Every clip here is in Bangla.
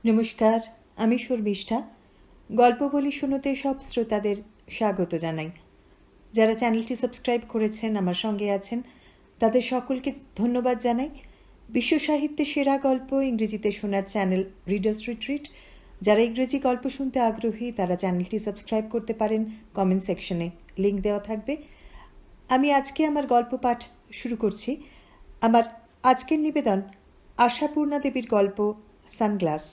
নমস্কার, আমি শর্মিষ্ঠা। গল্প বলি শুনোতে সব শ্রোতাদের স্বাগত জানাই। যারা চ্যানেলটি সাবস্ক্রাইব করেছেন, আমার সঙ্গে আছেন, তাদের সকলকে ধন্যবাদ জানাই। বিশ্ব সাহিত্যে সেরা গল্প ইংরেজিতে শোনার চ্যানেল রিডার্স রিট্রিট। যারা ইংরেজি গল্প শুনতে আগ্রহী তারা চ্যানেলটি সাবস্ক্রাইব করতে পারেন। কমেন্ট সেকশনে লিঙ্ক দেওয়া থাকবে। আমি আজকে আমার গল্প পাঠ শুরু করছি। আমার আজকের নিবেদন আশাপূর্ণা দেবীর গল্প সানগ্লাস।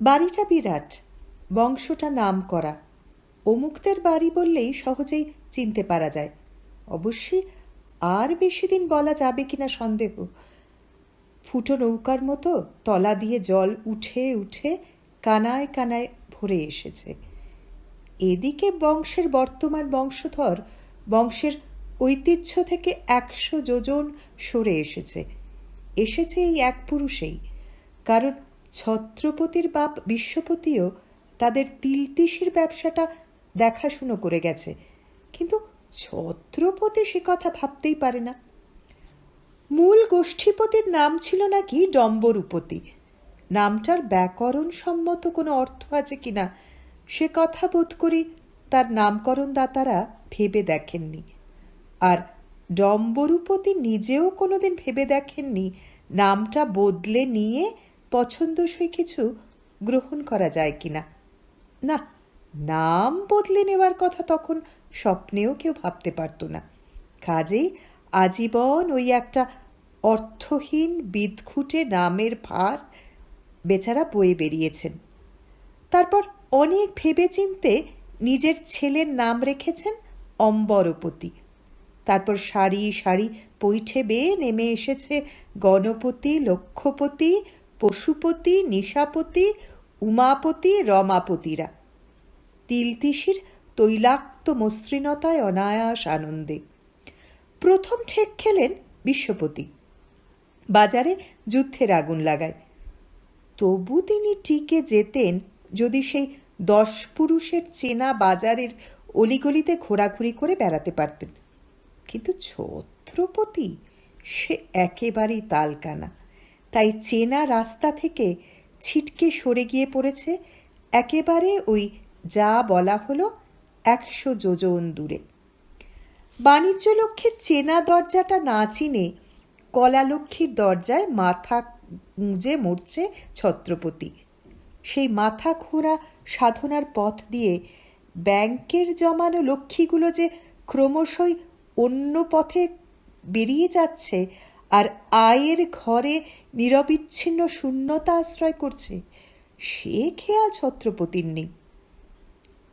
বাড়িটা বিরাট, বংশটা নাম করা। অমুকদের বাড়ি বললেই সহজেই চিনতে পারা যায়। অবশ্যই আর বেশি দিন বলা যাবে কিনা সন্দেহ। ফুটো নৌকার মতো তলা দিয়ে জল উঠে উঠে কানায় কানায় ভরে এসেছে। এদিকে বংশের বর্তমান বংশধর বংশের ঐতিহ্য থেকে 100 যোজন সরে এসেছে এই এক পুরুষেই। কারণ ছত্রপতির বাপ বিশ্বপতিও তাদের তিলতিসির ব্যবসাটা দেখাশুনো করে গেছে, কিন্তু ছত্রপতি সে কথা ভাবতেই পারে না। মূল গোষ্ঠীপতির নাম ছিল নাকি ডম্বরূপতি। নামটার ব্যাকরণ সম্মত কোনো অর্থ আছে কিনা সে কথা বোধ করি তার নামকরণ দাতারা ভেবে দেখেননি। আর ডম্বরূপতি নিজেও কোনোদিন ভেবে দেখেননি নামটা বদলে নিয়ে পছন্দসই কিছু গ্রহণ করা যায় কিনা। না, নাম বদলে নেওয়ার কথা তখন স্বপ্নেও কেউ ভাবতে পারত না। কাজেই আজীবন ওই একটা অর্থহীন বিদঘুটে নামের ভার বেচারা বয়ে বেরিয়েছেন। তারপর অনেক ভেবেচিন্তে নিজের ছেলের নাম রেখেছেন অম্বরপতি। তারপর সারি সারি পৈঠে বেয়ে নেমে এসেছে গণপতি, লক্ষ্যপতি, পশুপতি, নিশাপতি, উমাপতি, রমাপতিরা। তিলতিসির তৈলাক্ত মসৃণতায় অনায়াস আনন্দে প্রথম ঠেক খেলেন বিশ্বপতি। বাজারে যুদ্ধের আগুন লাগায়। তবু তিনি টিকে যেতেন যদি সেই 10 পুরুষের চেনা বাজারের অলিগলিতে ঘোরাঘুরি করে বেড়াতে পারতেন। কিন্তু ছত্রপতি সে একেবারেই তালকানা। তাই চেনা রাস্তা থেকে ছিটকে সরে গিয়ে পড়েছে একেবারে ওই যা বলা হলো 100 যোজন দূরে। বাণিজ্য লক্ষ্মীর চেনা দরজাটা না চিনে কলা লক্ষ্মীর দরজায় মাথা গুঁজে মরছে ছত্রপতি। সেই মাথা খোঁড়া সাধনার পথ দিয়ে ব্যাংকের জমানো লক্ষ্মীগুলো যে ক্রমশই অন্য পথে বেরিয়ে যাচ্ছে আর আয়ের ঘরে নিরবিচ্ছিন্ন শূন্যতা আশ্রয় করছে, সে খেয়াল ছত্রপতির নেই।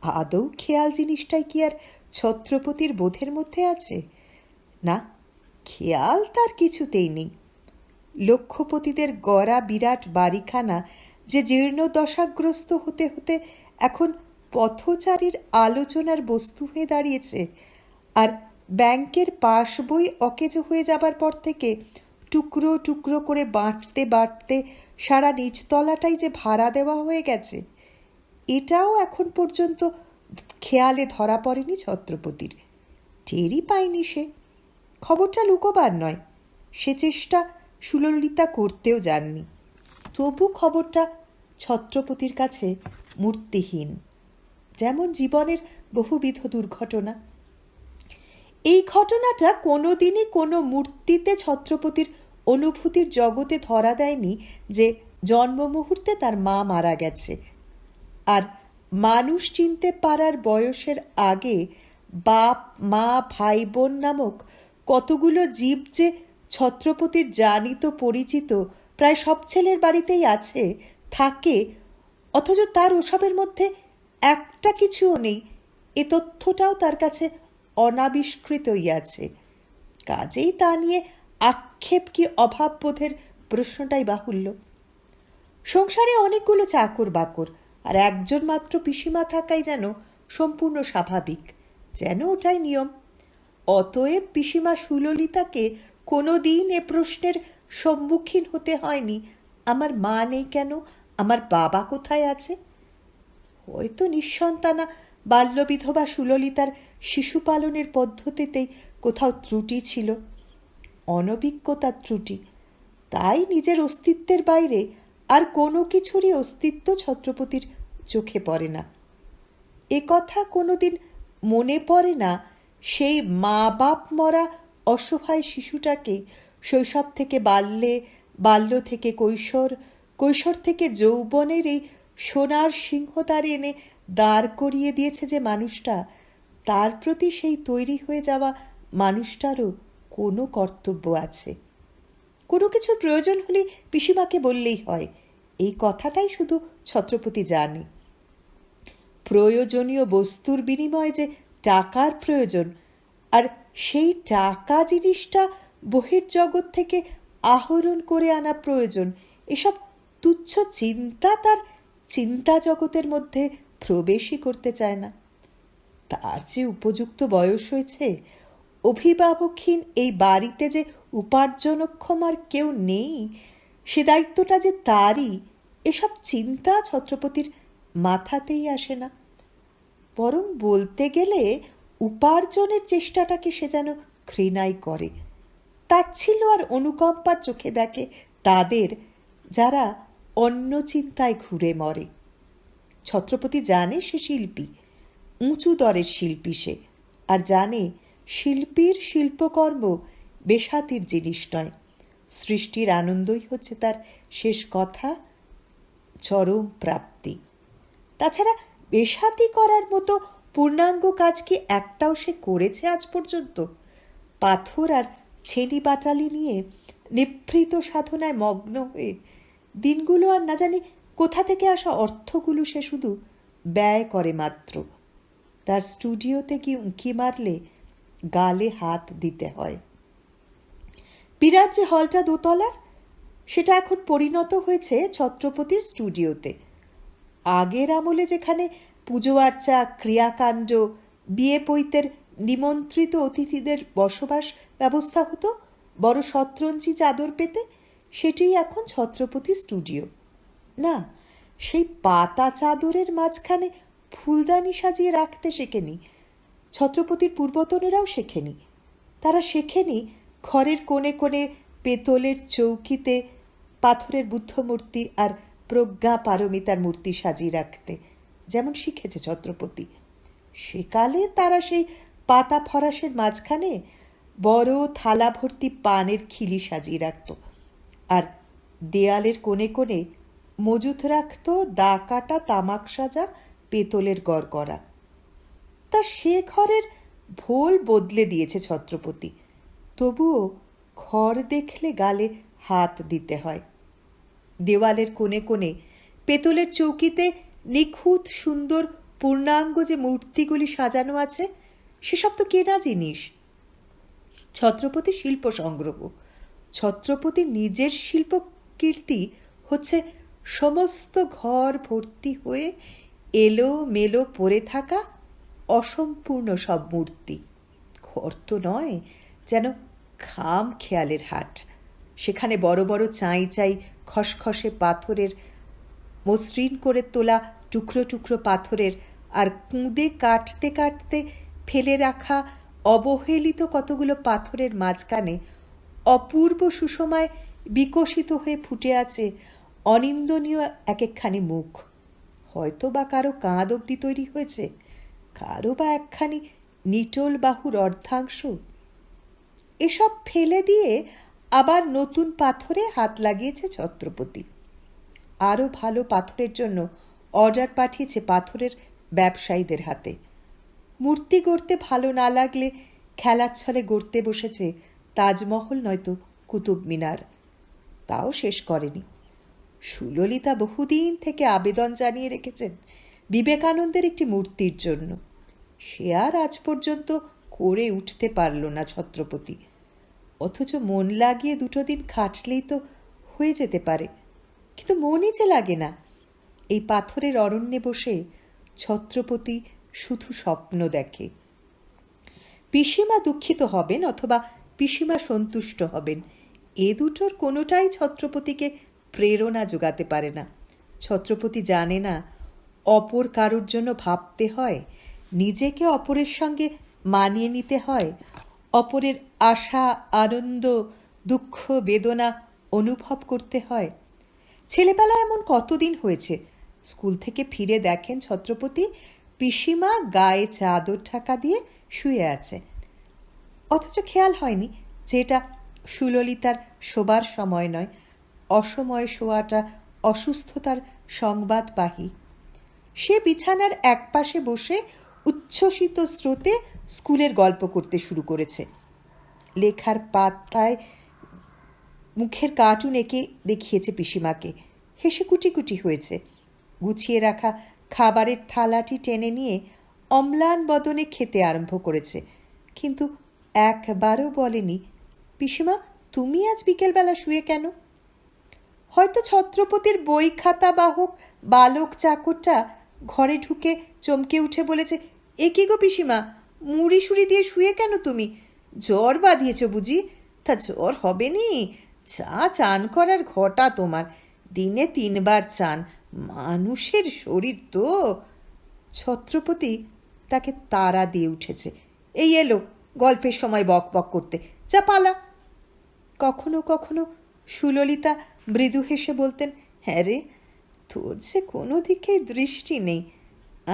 আদৌ খেয়াল জিনিসটাই কি আর ছত্রপতির বোধের মধ্যে আছে? না, খেয়াল তার কিছুতেই নেই। লক্ষ্যপতিদের গড়া বিরাট বাড়িখানা যে জীর্ণদশাগ্রস্ত হতে হতে এখন পথচারীর আলোচনার বস্তু হয়ে দাঁড়িয়েছে, আর ব্যাংকের পাস বই অকেজো হয়ে যাবার পর থেকে টুকরো টুকরো করে বাঁটতে বাঁটতে সারা নিচতলাটাই যে ভাড়া দেওয়া হয়ে গেছে, এটাও এখন পর্যন্ত খেয়ালে ধরা পড়েনি ছত্রপতির। টেরই পায়নি সে। খবরটা লুকোবার নয়, সে চেষ্টা সুললিতা করতেও যাননি। তবু খবরটা ছত্রপতির কাছে মূর্তিহীন, যেমন জীবনের বহুবিধ দুর্ঘটনা। এই ঘটনাটা কোনোদিনই কোনো মূর্তিতে ছত্রপতির অনুভূতির জগতে ধরা দেয়নি যে জন্ম মুহূর্তে তার মা মারা গেছে। আর মানুষ চিনতে পারার বয়সের আগে বাপ, মা, ভাই, বোন নামক কতগুলো জীব যে ছত্রপতির জানিত পরিচিত প্রায় সব ছেলের বাড়িতেই আছে, থাকে, অথচ তার ওসবের মধ্যে একটা কিছুও নেই, এ তথ্যটাও তার কাছে অনাবিষ্কৃতই আছে। কাজেই তা নিয়ে আক্ষেপ কি অভাববোধের প্রশ্নটাই বাহুল্য। সংসারে অনেকগুলো চাকর বাকর আর একজন মাত্র পিসিমা থাকাই যেন সম্পূর্ণ স্বাভাবিক, যেন ওটাই নিয়ম। অতএব পিসিমা সুললিতাকে কোনো দিন এ প্রশ্নের সম্মুখীন হতে হয়নি, আমার মা নেই কেন, আমার বাবা কোথায় আছে। হয়তো নিঃসন্তানা বাল্যবিধবা সুললিতার শিশু পালনের পদ্ধতিতেই কোথাও ত্রুটি ছিল, অনভিজ্ঞতার ত্রুটি। তাই নিজের অস্তিত্বের বাইরে আর কোনো কিছুরই অস্তিত্ব ছত্রপতির চোখে পড়ে না। এ কথা কোনোদিন মনে পড়ে না সেই মা বাপ মরা অসহায় শিশুটাকে শৈশব থেকে বাল্যে, বাল্য থেকে কৈশোর, কৈশোর থেকে যৌবনের এই সোনার সিংহদ্বারে এনে দাঁড় করিয়ে দিয়েছে যে মানুষটা, তার প্রতি সেই তৈরি হয়ে যাওয়া মানুষটারও কোনো কর্তব্য আছে। কোনো কিছুর প্রয়োজন হলে পিসিমাকে বললেই হয়, এই কথাটাই শুধু ছত্রপতি জানে। প্রয়োজনীয় বস্তুর বিনিময়ে যে টাকার প্রয়োজন, আর সেই টাকা জিনিসটা বহির্জগৎ থেকে আহরণ করে আনা প্রয়োজন, এসব তুচ্ছ চিন্তা তার চিন্তা জগতের মধ্যে প্রবেশই করতে চায় না। তার যে উপযুক্ত বয়স হয়েছে, অভিভাবকহীন এই বাড়িতে যে উপার্জনক্ষম আর কেউ নেই, সে দায়িত্বটা যে তারই, এসব চিন্তা ছত্রপতির মাথাতেই আসে না। বরং বলতে গেলে উপার্জনের চেষ্টাটাকে সে যেন ঘৃণাই করে। তাচ্ছিল্য আর অনুকম্পার চোখে দেখে তাদের যারা অন্য চিন্তায় ঘুরে মরে। ছত্রপতি জানে সে শিল্পী, উঁচু দরের শিল্পী সে, আর জানে শিল্পীর শিল্পকর্ম বেসাতির জিনিস নয়। সৃষ্টির আনন্দই হচ্ছে তার শেষ কথা, চরম প্রাপ্তি। তাছাড়া বেসাতি করার মতো পূর্ণাঙ্গ কাজ কি একটাও সে করেছে আজ পর্যন্ত? পাথর আর ছেনি বাটালি নিয়ে নিভৃত সাধনায় মগ্ন হয়ে দিনগুলো আর না জানি কোথা থেকে আসা অর্থগুলো সে শুধু ব্যয় করে মাত্র। তার স্টুডিওতে কি উঁকি মারলে গালে হাত দিতে হয়। বিরাট যে হলটা দোতলার, সেটা এখন পরিণত হয়েছে ছত্রপতির স্টুডিওতে। আগের আমলে যেখানে পুজো আর্চা, ক্রিয়াকাণ্ড, বিয়ে পৈতের নিমন্ত্রিত অতিথিদের বসবাস ব্যবস্থা হতো বড় শতরঞ্চি চাদর পেতে, সেটিই এখন ছত্রপতি স্টুডিও। না, সেই পাতা চাদরের মাঝখানে ফুলদানি সাজিয়ে রাখতে শেখেনি ছত্রপতির পূর্বতনেরাও, শেখেনি। তারা শেখেনি ঘরের কোণে কোণে পেতলের চৌকিতে পাথরের বুদ্ধমূর্তি আর প্রজ্ঞা পারমিতার মূর্তি সাজিয়ে রাখতে, যেমন শিখেছে ছত্রপতি। সেকালে তারা সেই পাতা ফরাসের মাঝখানে বড় থালা ভর্তি পানের খিলি সাজিয়ে রাখত, আর দেয়ালের কোণে কোণে মজুত রাখত দা কাটা তামাক সাজা পেতলের গড়গড়া। তা সে ঘরের ভোল বদলে দিয়েছে ছত্রপতি, তবুও ঘর দেখলে গালে হাত দিতে হয়। দেওয়ালের কোণে কোণে পেতলের চৌকিতে নিখুঁত সুন্দর পূর্ণাঙ্গ যে মূর্তিগুলি সাজানো আছে, সেসব তো কেনা জিনিস। ছত্রপতি শিল্প সংগ্রহ, ছত্রপতি নিজের শিল্প কীর্তি হচ্ছে সমস্ত ঘর ভর্তি হয়ে এলো মেলো পড়ে থাকা অসম্পূর্ণ সব মূর্তি। ঘর তো নয়, যেন খাম খেয়ালের হাট। সেখানে বড় বড় চাই চাই খসখসে পাথরের, মসৃণ করে তোলা টুকরো টুকরো পাথরের, আর কুঁদে কাটতে কাটতে ফেলে রাখা অবহেলিত কতগুলো পাথরের মাঝখানে অপূর্ব সুষমায় বিকশিত হয়ে ফুটে আছে অনিন্দনীয় এক একখানি মুখ। হয়তো বা কারো কাঁধ অবধি তৈরি হয়েছে, কারো বা একখানি নিটোল বাহুর অর্ধাংশ। এসব ফেলে দিয়ে আবার নতুন পাথরে হাত লাগিয়েছে ছত্রপতি। আরও ভালো পাথরের জন্য অর্ডার পাঠিয়েছে পাথরের ব্যবসায়ীদের হাতে। মূর্তি গড়তে ভালো না লাগলে খেলার ছলে গড়তে বসেছে তাজমহল নয়তো কুতুব মিনার, তাও শেষ করেনি। সুললিতা বহুদিন থেকে আবেদন জানিয়ে রেখেছেন বিবেকানন্দের একটি মূর্তির জন্য। সে আর আজ পর্যন্ত করে উঠতে পারল না ছত্রপতি, অথচ মন লাগিয়ে দুটো দিন খাটলেই তো হয়ে যেতে পারে। কিন্তু মনই যে লাগে না। এই পাথরের অরণ্যে বসে ছত্রপতি শুধু স্বপ্ন দেখে। পিসিমা দুঃখিত হবেন অথবা পিসিমা সন্তুষ্ট হবেন, এ দুটোর কোনোটাই ছত্রপতিকে প্রেরণা যোগাতে পারে না। ছত্রপতি জানে না অপর কারোর জন্য ভাবতে হয়, নিজেকে অপরের সঙ্গে মানিয়ে নিতে হয়, অপরের আশা আনন্দ দুঃখ বেদনা অনুভব করতে হয়। ছেলেবেলা এমন কতদিন হয়েছে, স্কুল থেকে ফিরে দেখেন ছত্রপতি পিসিমা গায়ে চাদর ঢাকা দিয়ে শুয়ে আছে, অথচ খেয়াল হয়নি যে এটা সুললিতার শোবার সময় নয়, অসময়ে শোয়াটা অসুস্থতার সংবাদবাহী। সে বিছানার একপাশে বসে উচ্ছ্বসিত স্রোতে স্কুলের গল্প করতে শুরু করেছে। লেখার পাতায় মুখের কার্টুন এঁকে দেখিয়েছে পিসিমাকে, হেসে কুটি কুটি হয়েছে। গুছিয়ে রাখা খাবারের থালাটি টেনে নিয়ে অম্লান বদনে খেতে আরম্ভ করেছে, কিন্তু একবারও বলেনি, পিসিমা তুমি আজ বিকেলবেলা শুয়ে কেন? হয়তো ছত্রপতির বই খাতা বাহক বালক চাকরটা ঘরে ঢুকে চমকে উঠে বলেছে, এ কি গো পিসিমা, মুড়ি সুড়ি দিয়ে শুয়ে কেন তুমি? জ্বর বাঁধিয়েছ বুঝি? তা জ্বর হবে নি, চান করার ঘটা তোমার, দিনে 3 বার চান, মানুষের শরীর তো। ছত্রপতি তাকে তাড়া দিয়ে উঠেছে, এই এলো গল্পের সময় বক বক করতে, যা পালা। কখনো কখনো সুললিতা মৃদু হেসে বলতেন, হ্যাঁ রে, তোর যে কোনো দিকেই দৃষ্টি নেই,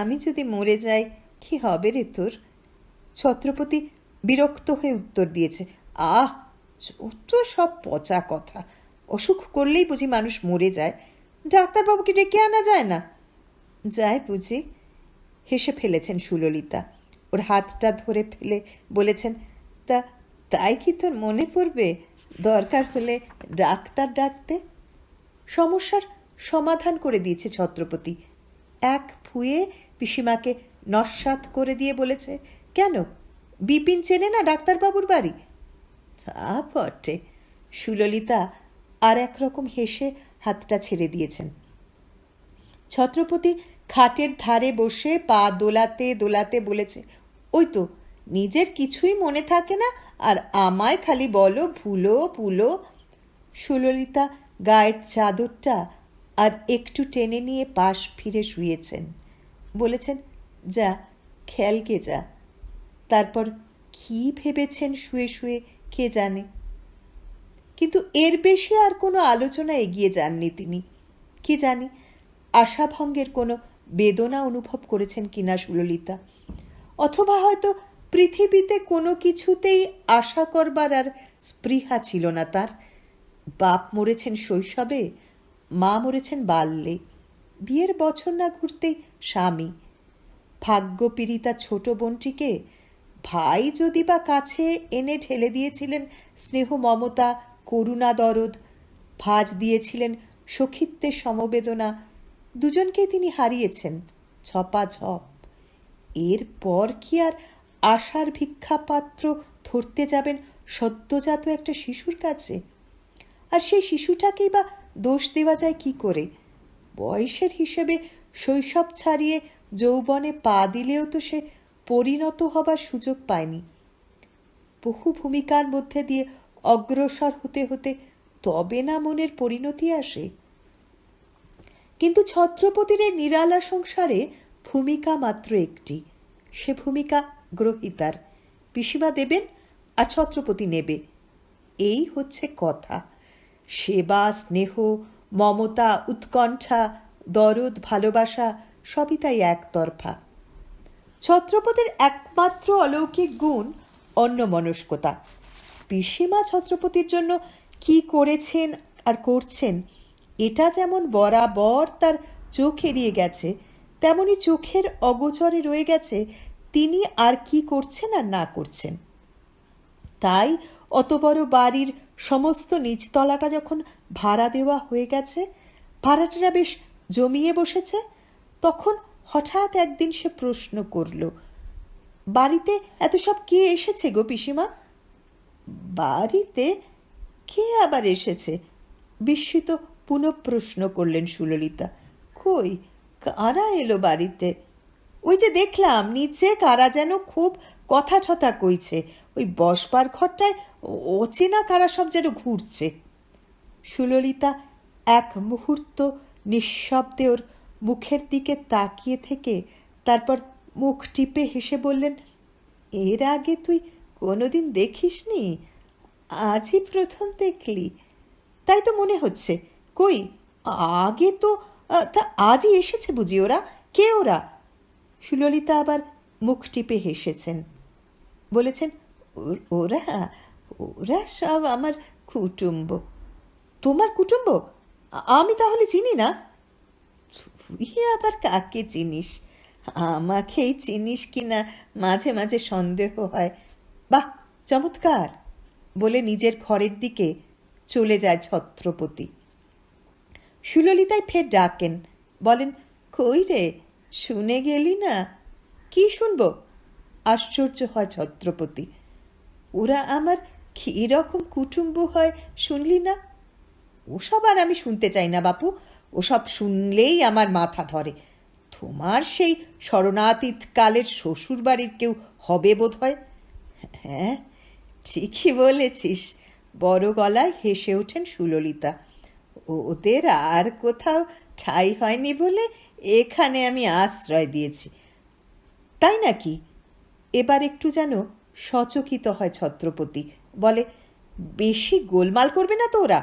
আমি যদি মরে যাই কি হবে রে তোর? ছত্রপতি বিরক্ত হয়ে উত্তর দিয়েছে, আহ, যত সব পচা কথা, অসুখ করলেই বুঝি মানুষ মরে যায়, ডাক্তারবাবুকে ডেকে আনা যায় না? যায় বুঝি? হেসে ফেলেছেন সুললিতা, ওর হাতটা ধরে ফেলে বলেছেন, তাই কি তোর মনে পড়বে দরকার হলে ডাক্তার ডাকতে? সমস্যার সমাধান করে দিয়েছে ছত্রপতি। এক ফুয়ে পিসিমাকে নস্যাৎ করে দিয়ে বলেছে, কেন, বিপিন চেনে না ডাক্তারবাবুর বাড়ি? তা বটে। সুললিতা আর একরকম হেসে হাতটা ছেড়ে দিয়েছেন। ছত্রপতি খাটের ধারে বসে পা দোলাতে দোলাতে বলেছে, ওই তো, নিজের কিছুই মনে থাকে না আর আমায় খালি বলো ভুলো ভুলো। সুললিতা গায়ের চাদরটা আর একটু টেনে নিয়ে পাশ ফিরে শুয়েছেন, বলেছেন, যা খেয়ালকে যা। তারপর কি ভেবেছেন শুয়ে শুয়ে কে জানে, কিন্তু এর বেশি আর কোনো আলোচনা এগিয়ে যাননি তিনি। কি জানি আশাভঙ্গের কোনো বেদনা অনুভব করেছেন কিনা সুললিতা, অথবা হয়তো পৃথিবীতে কোনো কিছুতেই আশা করবার আর স্পৃহা ছিল না তার। বাপ মরেছেন শৈশবে, মা মরেছেন বাল্যে, বিয়ের বছর না ঘুরতেই স্বামী। ভাগ্যপীড়িতা ছোট বোনটিকে ভাই যদি বা কাছে এনে ঠেলে দিয়েছিলেন স্নেহ মমতা করুণা দরদ, ভাঁজ দিয়েছিলেন সখিত্বের সমবেদনা, দুজনকেই তিনি হারিয়েছেন ছপাঝপ। এরপর কি আর আশার ভিক্ষাপাত্র ধরতে যাবেন সদ্যজাত একটা শিশুর কাছে? আর সেই শিশুটাকেই বা দোষ দেওয়া যায় কি করে? বয়সের হিসেবে শৈশব ছাড়িয়ে যৌবনে পা দিলেও তো সে পরিণত হবার সুযোগ পায়নি। বহু ভূমিকার মধ্যে দিয়ে অগ্রসর হতে হতে তবে না মনের পরিণতি আসে। কিন্তু ছত্রপতির নিরালা সংসারে ভূমিকা মাত্র একটি, সে ভূমিকা গ্রহিতার। পিসিমা দেবেন আর ছত্রপতি নেবে, এই হচ্ছে কথা। সেবা স্নেহ মমতা উৎকণ্ঠা দরদ ভালোবাসা সবই তাই একতরফা। ছত্রপতির একমাত্র অলৌকিক গুণ অন্যমনস্কতা। পিসিমা ছত্রপতির জন্য কি করেছেন আর করছেন এটা যেমন বরাবর তার চোখ এড়িয়ে গেছে, তেমনি চোখের অগোচরে রয়ে গেছে তিনি আর কি করছেন আর না করছেন। তাই অত বড় বাড়ির সমস্ত নিচতলাটা যখন ভাড়া দেওয়া হয়ে গেছে, ভাড়াটেরা বেশ জমিয়ে বসেছে, তখন হঠাৎ একদিন সে প্রশ্ন করল, বাড়িতে এত সব কে এসেছে গো পিসিমা? বাড়িতে কে আবার এসেছে? বিস্মিত পুনঃ প্রশ্ন করলেন সুললিতা। কই, কারা এলো বাড়িতে? ওই যে দেখলাম নিচে কারা যেন খুব কথা ঠথা কইছে, ওই বসবার ঘরটায় অচেনা কারা সব যেন ঘুরছে। সুললিতা এক মুহূর্ত নিঃশব্দে ওর মুখের দিকে তাকিয়ে থেকে তারপর মুখ টিপে হেসে বললেন, এর আগে তুই কোনোদিন দেখিসনি, আজই প্রথম দেখলি? তাই তো মনে হচ্ছে। কই, আগে তো তা আজই এসেছে বুঝি ওরা? কে ওরা? সুললিতা আবার মুখ টিপে হেসেছেন, বলেছেন, ওরা ওরা সব আমার কুটুম্ব। তোমার কুটুম্ব? আমি তাহলে চিনি না। তুই আবার কাকে চিনিস? আমাকেই চিনিস কি না মাঝে মাঝে সন্দেহ হয়। বাহ, চমৎকার বলে নিজের ঘরের দিকে চলে যায় ছত্রপতি। সুললিতাই ফের ডাকেন, বলেন, কই রে, শুনে গেলি না? কি শুনবো? আশ্চর্য হয় ছত্রপতি। ওরা আমার কী রকম কুটুম্ব হয় শুনলি না? ওসব আর আমি শুনতে চাই না বাপু, ওসব শুনলেই আমার মাথা ধরে। তোমার সেই শরণাতীত কালের শ্বশুর বাড়ির কেউ হবে বোধ হয়। হ্যাঁ, ঠিকই বলেছিস, বড় গলায় হেসে ওঠেন সুললিতা। ওদের আর কোথাও ঠাঁই হয়নি বলে এখানে আমি আশ্রয় দিয়েছি। তাই নাকি? এবার একটু যেন সচকিত হয় ছত্রপতি, বলে, বেশি গোলমাল করবে না তো ওরা?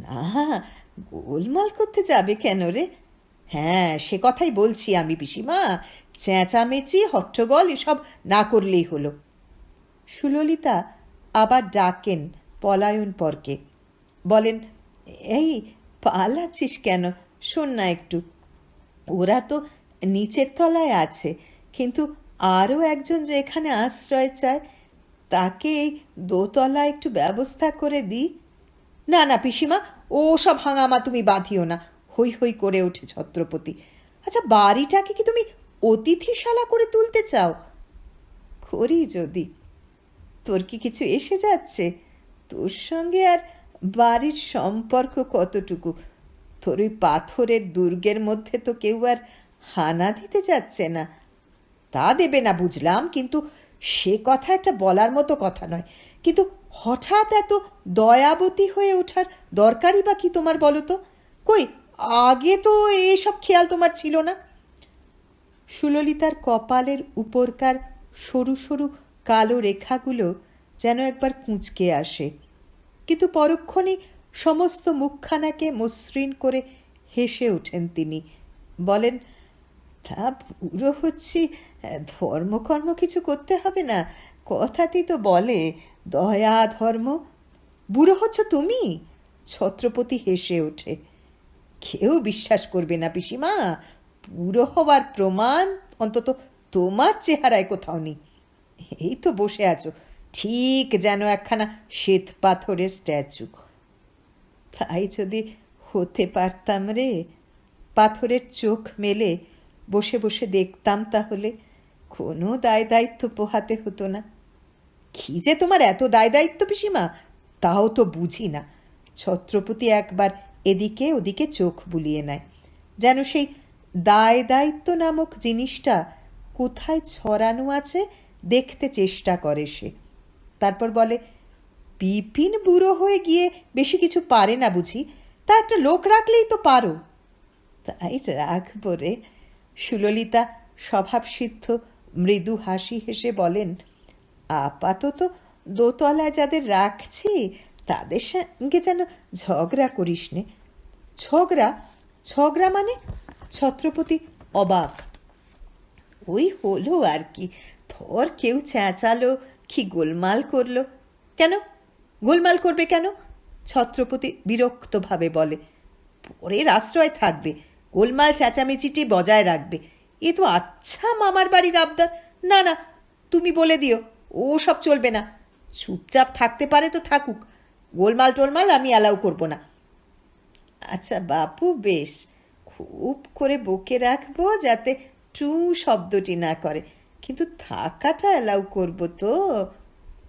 না, গোলমাল করতে যাবে কেন রে? হ্যাঁ, সে কথাই বলছি আমি পিসিমা, চেঁচামেচি হট্টগোল এসব না করলেই হলো। সুললিতা আবার ডাকেন পলায়ন পরকে, বলেন, এই পালাচ্ছিস কেন? শোন না একটু, ওরা তো নিচের তলায় আছে, কিন্তু আরও একজন যে এখানে আশ্রয় চায়, তাকে এই দোতলায় একটু ব্যবস্থা করে দিই। না না পিসিমা, ও সব হাঙামা তুমি বাঁধিও না, হৈ হৈ করে ওঠে ছত্রপতি। আচ্ছা, বাড়িটাকে কি তুমি অতিথিশালা করে তুলতে চাও? করি যদি। তোর কি কিছু এসে যাচ্ছে? তোর সঙ্গে আর বাড়ির সম্পর্ক কতটুকু? তোর ওই পাথরের দুর্গের মধ্যে তো কেউ আর হানা দিতে যাচ্ছে না। তা দেবে না বুঝলাম, কিন্তু সে কথা একটা বলার মতো কথা নয়। কিন্তু হঠাৎ এত দয়াবতী হয়ে ওঠার দরকারই বা কি তোমার বলো তো? কই, আগে তো এসব খেয়াল তোমার ছিল না। সুললিতার কপালের উপরকার সরু সরু কালো রেখাগুলো যেন একবার কুঁচকে আসে, কিন্তু পরক্ষণেই সমস্ত মুখখানাকে মসৃণ করে হেসে ওঠেন তিনি, বলেন, তা বুড়ো হচ্ছি, ধর্মকর্ম কিছু করতে হবে না, কথাতেই তো বলে দয়া ধর্ম। বুড়ো হচ্ছ তুমি? ছত্রপতি হেসে ওঠে। কেউ বিশ্বাস করবে না পিসিমা, বুড়ো হবার প্রমাণ অন্তত তোমার চেহারায় কোথাও নেই। এই তো বসে আছো ঠিক যেন একখানা শ্বেত পাথরের স্ট্যাচু। তাই যদি হতে পারতাম রে, পাথরের চোখ মেলে বসে বসে দেখতাম, তাহলে কোনো দায় দায়িত্ব পোহাতে হতো না। কি যে তোমার এত দায় দায়িত্ব পিসিমা, তাও তো বুঝি না। ছত্রপতি একবার এদিকে ওদিকে চোখ বুলিয়ে নেয়, যেন সেই দায় দায়িত্ব নামক জিনিসটা কোথায় ছড়ানো আছে দেখতে চেষ্টা করে সে। তারপর বলে, বিপিন বুড়ো হয়ে গিয়ে বেশি কিছু পারে না বুঝি? তা একটা লোক রাখলেই তো পারো। তাই রাখবো রে। সুললিতা স্বভাবসিদ্ধ মৃদু হাসি হেসে বলেন, আপাতত দোতলায় যাদের রাখছি তাদের সঙ্গে যেন ঝগড়া করিস নে। ঝগড়া? ঝগড়া মানে? ছত্রপতি অবাক। ওই হলো আর কি, ধর কেউ চেঁচালো কি গোলমাল করলো। কেন গোলমাল করবে কেন? ছত্রপতি বিরক্তভাবে বলে, পরের আশ্রয় থাকবে, গোলমাল চেঁচামেচিটি বজায় রাখবে, এ তো আচ্ছা মামার বাড়ির আবদার। না না, তুমি বলে দিও ও সব চলবে না। চুপচাপ থাকতে পারে তো থাকুক, গোলমাল টোলমাল আমি অ্যালাউ করব না। আচ্ছা বাপু, বেশ, খুব করে বকে রাখবো যাতে টু শব্দটি না করে, কিন্তু থাকাটা অ্যালাউ করবো তো?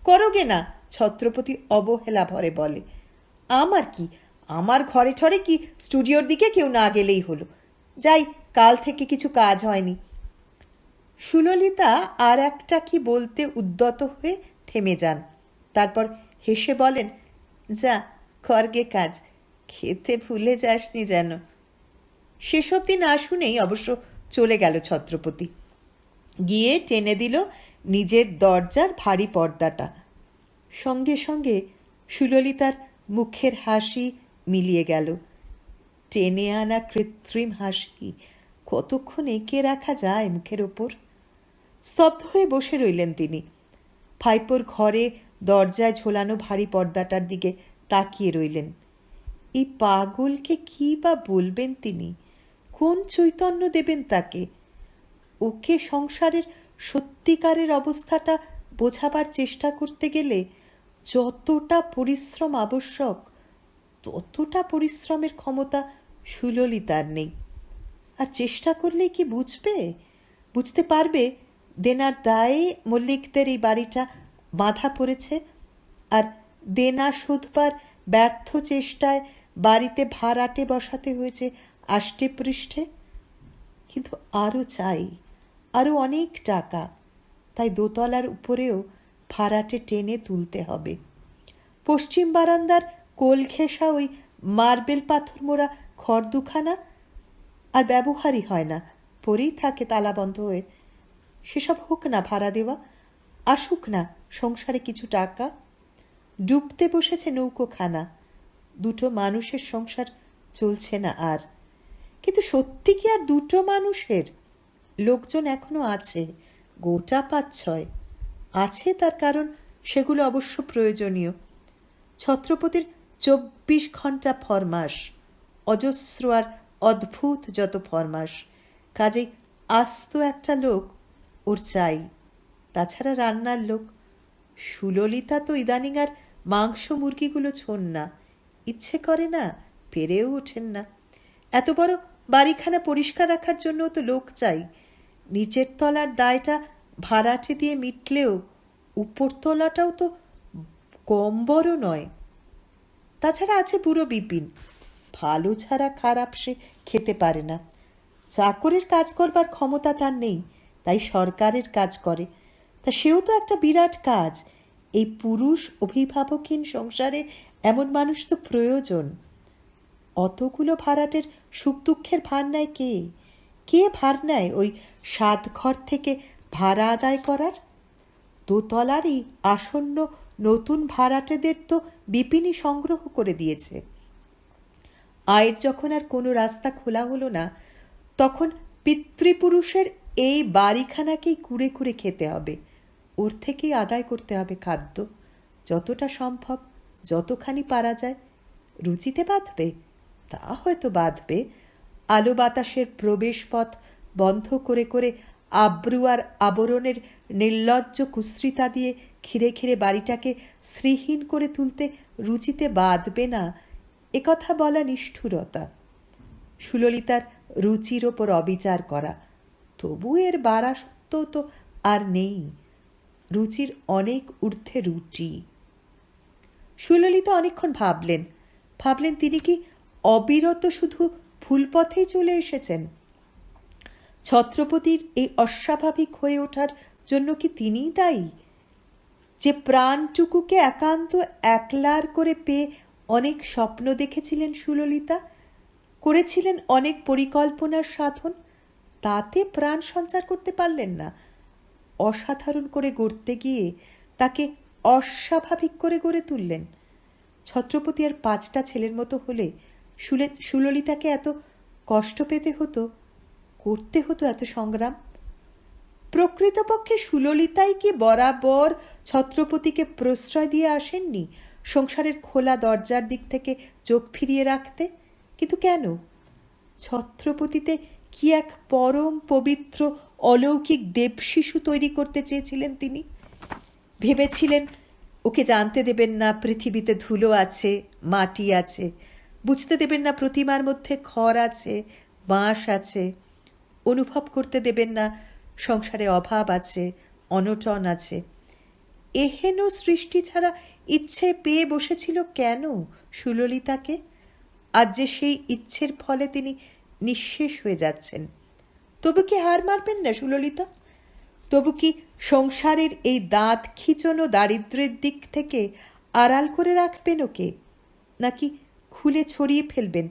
করোগে না? ছত্রপতি অবহেলা ভরে বলে। আমার কি, আমার ঘরে ঠরে কি স্টুডিওর দিকে কেউ না গেলেই হলো। যাই, কাল থেকে কিছু কাজ হয়নি। সুললিতা আর একটা কি বলতে উদ্যত হয়ে থেমে যান, তারপর হেসে বলেন, যা করগে কাজ, খেতে ভুলে যাসনি যেন। সেসব দিন না শুনেই অবশ্য চলে গেল ছত্রপতি, গিয়ে টেনে দিল নিজের দরজার ভারী পর্দাটা। সঙ্গে সঙ্গে সুললিতার মুখের হাসি মিলিয়ে গেল। টেনে আনা কৃত্রিম হাসি কতক্ষণ এঁকে রাখা যায় মুখের ওপর? স্তব্ধ হয়ে বসে রইলেন তিনি। ভাইপোর ঘরে দরজায় ঝোলানো ভারী পর্দাটার দিকে তাকিয়ে রইলেন। এই পাগলকে কি বা বলবেন তিনি? কোন চৈতন্য দেবেন তাকে? ওকে সংসারের সত্যিকারের অবস্থাটা বোঝাবার চেষ্টা করতে গেলে যতটা পরিশ্রম আবশ্যক ততটা পরিশ্রমের ক্ষমতা সুললিতার নেই। আর চেষ্টা করলেই কি বুঝবে? বুঝতে পারবে দেনার দায়ে মল্লিকদের এই বাড়িটা বাঁধা পড়েছে, আর দেনা শোধবার ব্যর্থ চেষ্টায় বাড়িতে ভাড়াটে বসাতে হয়েছে আষ্টে পৃষ্ঠে। কিন্তু আরও চাই, আরও অনেক টাকা। তাই দোতলার উপরেও ভাড়াটে টেনে তুলতে হবে। পশ্চিম বারান্দার কোল ঘেঁষা ওই মার্বেল পাথর মোড়া ঘর দুখানা আর ব্যবহারই হয় না, পরেই থাকে তালা বন্ধ হয়ে। সেসব হোক না ভাড়া দেওয়া, আসুক না সংসারে কিছু টাকা। ডুবতে বসেছে নৌকোখানা, দুটো মানুষের সংসার চলছে না আর। কিন্তু সত্যি কি আর দুটো মানুষের? লোকজন এখনো আছে, গোটা 5-6 আছে। তার কারণ সেগুলো অবশ্য প্রয়োজনীয়। ছত্রপতির 24 ঘন্টা ফরমাস, অজস্র আর অদ্ভুত যত ফরমাস। কাজেই আস্ত একটা লোক ওর চাই। তাছাড়া রান্নার লোক। সুললিতা তো ইদানিং আর মাংস মুরগিগুলো ছোন না, ইচ্ছে করে না, পেরেও ওঠেন না। এত বড় বাড়িখানা পরিষ্কার রাখার জন্য তো লোক চাই। নিচের তলার দায়টা ভাড়াটে দিয়ে মিটলেও উপরতলাটাও তো কম বড় নয়। তাছাড়া আছে বুড়ো বিপিন, ভালো ছাড়া খারাপ সে খেতে পারে না। চাকরের কাজ করবার ক্ষমতা তার নেই, তাই সরকারের কাজ করে। তা সেও তো একটা বিরাট কাজ। এই পুরুষ অভিভাবকহীন সংসারে এমন মানুষ তো প্রয়োজন। অতগুলো ভাড়াটের সুখ দুঃখের ভার নেয় কে? কে ভার নেয় ওই 7 ঘর থেকে ভাড়া আদায় করার? দোতলারই আসন্ন নতুন ভাড়াটেদের তো বিপিনই সংগ্রহ করে দিয়েছে। আয়ের যখন আর কোনো রাস্তা খোলা হলো না, তখন পিতৃপুরুষের এই বাড়িখানাকেই কুড়ে কুড়ে খেতে হবে। ওর থেকেই আদায় করতে হবে খাদ্য, যতটা সম্ভব, যতখানি পারা যায়। রুচিতে বাঁধবে? তা হয়তো বাঁধবে। আলো বাতাসের প্রবেশ পথ বন্ধ করে করে আব্রু আর আবরণের নির্লজ্জ কুশ্রিতা দিয়ে ঘিরে ঘিরে বাড়িটাকে শ্রীহীন করে তুলতে রুচিতে বাঁধবে না, একথা বলা নিষ্ঠুরতা। সুললিতার রুচির ওপর অবিচার করা। তবু এর বাড়া সত্ত্বেও তো আর নেই। রুচির অনেক ঊর্ধ্বে রুচি। সুললিতা অনেকক্ষণ ভাবলেন তিনি কি অবিরত শুধু ভুল পথেই চলে এসেছেন? ছত্রপতির এই অস্বাভাবিক হয়ে ওঠার জন্য কি তিনিই দায়ী? যে প্রাণটুকুকে একান্ত একলার করে পেয়ে অনেক স্বপ্ন দেখেছিলেন সুললিতা, করেছিলেন অনেক পরিকল্পনার সাধন, তাতে প্রাণ সঞ্চার করতে পারলেন না। অসাধারণ করে গড়তে গিয়ে তাকে অস্বাভাবিক করে গড়ে তুললেন। ছত্রপতি আর 5টা ছেলের মতো হলে সুললিতাকে এত কষ্ট পেতে হতো, করতে হতো এত সংগ্রাম? প্রকৃতপক্ষে সুললিতাই কি বরাবর ছত্রপতিকে প্রশ্রয় দিয়ে আসেননি সংসারের খোলা দরজার দিক থেকে চোখ ফিরিয়ে রাখতে? কিন্তু কেন? ছত্রপতিতে কি এক পরম পবিত্র অলৌকিক দেবশিশু তৈরি করতে চেয়েছিলেন তিনি? ভেবেছিলেন ওকে জানতে দেবেন না পৃথিবীতে ধুলো আছে, মাটি আছে, বুঝতে দেবেন না প্রতিমার মধ্যে খড় আছে, বাঁশ আছে, অনুভব করতে দেবেন না সংসারে অভাব আছে, অনটন আছে। এহেন সৃষ্টি ছাড়া ইচ্ছে পেয়ে বসেছিল কেন সুললিতাকে? আজ যে সেই ইচ্ছের ফলে তিনি নিঃশেষ হয়ে যাচ্ছেন। তবু কি হার মারবেন না সুললিতা? তবু কি সংসারের এই দাঁত খিচনো দারিদ্র্যের দিক থেকে আড়াল করে রাখবেন ওকে? নাকি খুলে ছড়িয়ে ফেলবেন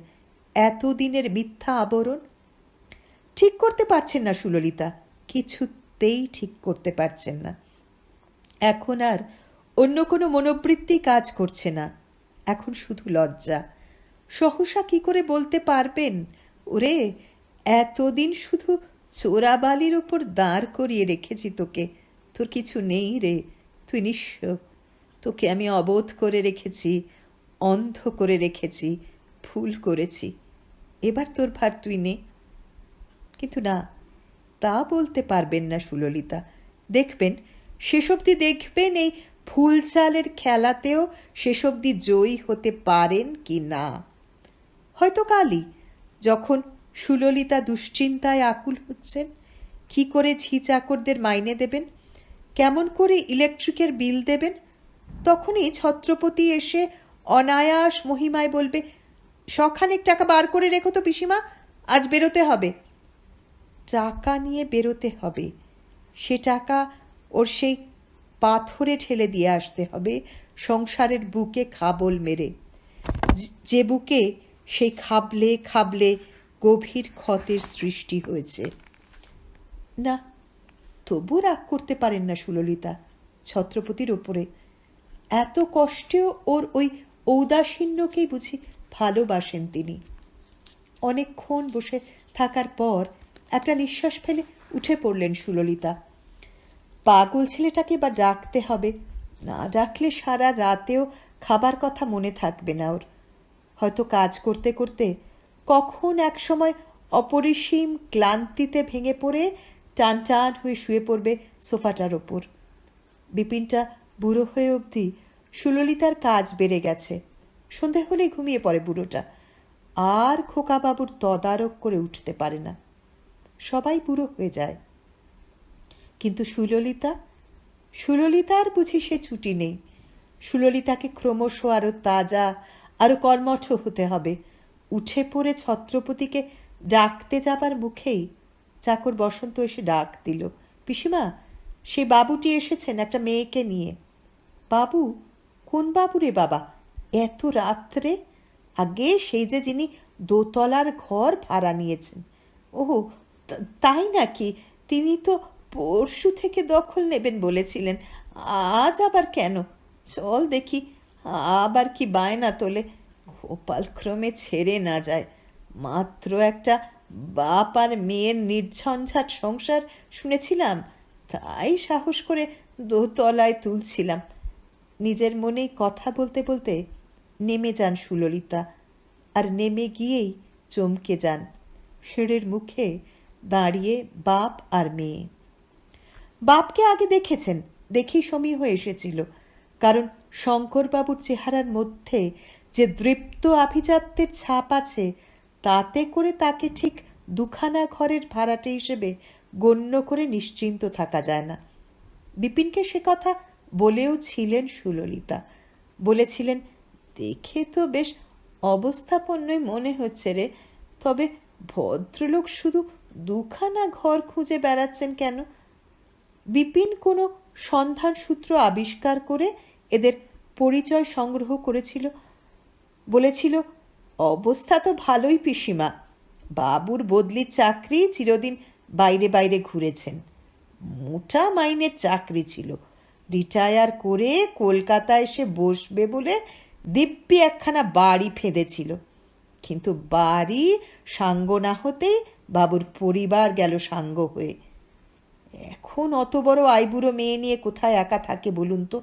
এতদিনের মিথ্যা আবরণ? ঠিক করতে পারছেন না সুললিতা, কিছুতেই ঠিক করতে পারছেন না। এখন আর অন্য কোনো মনোবৃত্তি কাজ করছে না। এখন শুধু লজ্জা। সহসা কি করে বলতে পারবেন, ওরে এতদিন শুধু চোরাবালির ওপর দাঁড় করিয়ে রেখেছি তোকে, তোর কিছু নেই রে, তুই নিঃস্ব, তোকে আমি অবোধ করে রেখেছি, অন্ধ করে রেখেছি, ভুল করেছি, এবার তোর ভার তুই নে। কিন্তু না, তা বলতে পারবেন না সুললিতা। দেখবেন, শেষ অবধি দেখবেন এই ফুল চালের খেলাতেও শেষ অবধি জয়ী হতে পারেন কি না। হয়তো কালই, যখন সুললিতা দুশ্চিন্তায় আকুল হচ্ছেন, কি করে ঝি চাকরদের মাইনে দেবেন, কেমন করে ইলেকট্রিকের বিল দেবেন, তখনই ছত্রপতি এসে অনায়াস মহিমায় বলবে, শখানেক টাকা বার করে রেখো তো পিসিমা, আজ বেরোতে হবে। টাকা নিয়ে বেরোতে হবে, সে টাকা ওর সেই পাথরে ঠেলে দিয়ে আসতে হবে সংসারের বুকে খাবল মেরে, যে বুকে সেই খাবলে খাবলে গভীর ক্ষতের সৃষ্টি হয়েছে। না, তবু রাগ করতে পারেন না সুললিতা ছত্রপতির ওপরে। এত কষ্টেও ওর ওই ঔদাসীন্যকেই বুঝি ভালোবাসেন তিনি। অনেকক্ষণ বসে থাকার পর একটা নিঃশ্বাস ফেলে উঠে পড়লেন সুললিতা। পাগল ছেলেটাকে বা ডাকতে হবে, না ডাকলে সারা রাতেও খাবার কথা মনে থাকবে না ওর। হয়তো কাজ করতে করতে কখন এক সময় অপরিসীম ক্লান্তিতে ভেঙে পড়ে টান টান হয়ে শুয়ে পড়বে সোফাটার ওপর। বিপিনটা বুড়ো হয়ে অবধি সুললিতার কাজ বেড়ে গেছে, সন্ধে হলেই ঘুমিয়ে পড়ে বুড়োটা, আর খোকাবাবুর তদারক করে উঠতে পারে না। সবাই বুড়ো হয়ে যায়, কিন্তু সুললিতার বুঝি সে ছুটি নেই। সুললিতাকে ক্রমশ আরো তাজা, আরো কর্মঠ হতে হবে। উঠে পড়ে ছত্রপতিকে ডাকতে যাবার মুখেই চাকর বসন্ত এসে ডাক দিল, পিসিমা, সে বাবুটি এসেছেন একটা মেয়েকে নিয়ে। বাবু? কোন বাবু রে বাবা, এত রাত্রে? আগে সেই যে যিনি দোতলার ঘর ভাড়া নিয়েছেন। ওহো, তাই নাকি? তিনি তো পরশু থেকে দখল নেবেন বলেছিলেন, আজ আবার কেন? চল দেখি, আবার কি বায়না তোলে, গোপালক্রমে ছেড়ে না যায়। মাত্র একটা বাপ আর মেয়ের নির্ঝঞ্ঝাট সংসার শুনেছিলাম, তাই সাহস করে দোতলায় তুলছিলাম। নিজের মনেই কথা বলতে বলতে নেমে যান সুললিতা, আর নেমে গিয়েই চমকে যান। শেড়ের মুখে দাঁড়িয়ে বাপ আর মেয়ে। বাপকে আগে দেখেছেন, দেখেই সমী হয়ে এসেছিল, কারণ শঙ্করবাবুর চেহারার মধ্যে যে দৃপ্ত আভিজাত্যের ছাপ আছে, তাতে করে তাকে ঠিক দুখানা ঘরের ভাড়াটে হিসেবে গণ্য করে নিশ্চিন্ত থাকা যায় না। বিপিনকে সে কথা বলেও ছিলেন সুললিতা, বলেছিলেন, দেখে তো বেশ অবস্থাপন্নই মনে হচ্ছে রে, তবে ভদ্রলোক শুধু দুখানা ঘর খুঁজে বেড়াচ্ছেন কেন? বিপিন কোনো সন্ধান সূত্র আবিষ্কার করে এদের পরিচয় সংগ্রহ করেছিল, বলেছিল, অবস্থা তো ভালোই পিসিমা, বাবুর বদলির চাকরি, চিরদিন বাইরে বাইরে ঘুরেছেন, মোটা মাইনের চাকরি ছিল, রিটায়ার করে কলকাতায় এসে বসবে বলে দিব্যি একখানা বাড়ি ফেঁদেছিল, কিন্তু বাড়ি সাঙ্গ না হতেই বাবুর পরিবার গেল সাঙ্গ হয়ে। এখন অত বড় আইবুড়ো মেয়ে নিয়ে কোথায় একা থাকে বলুন তো?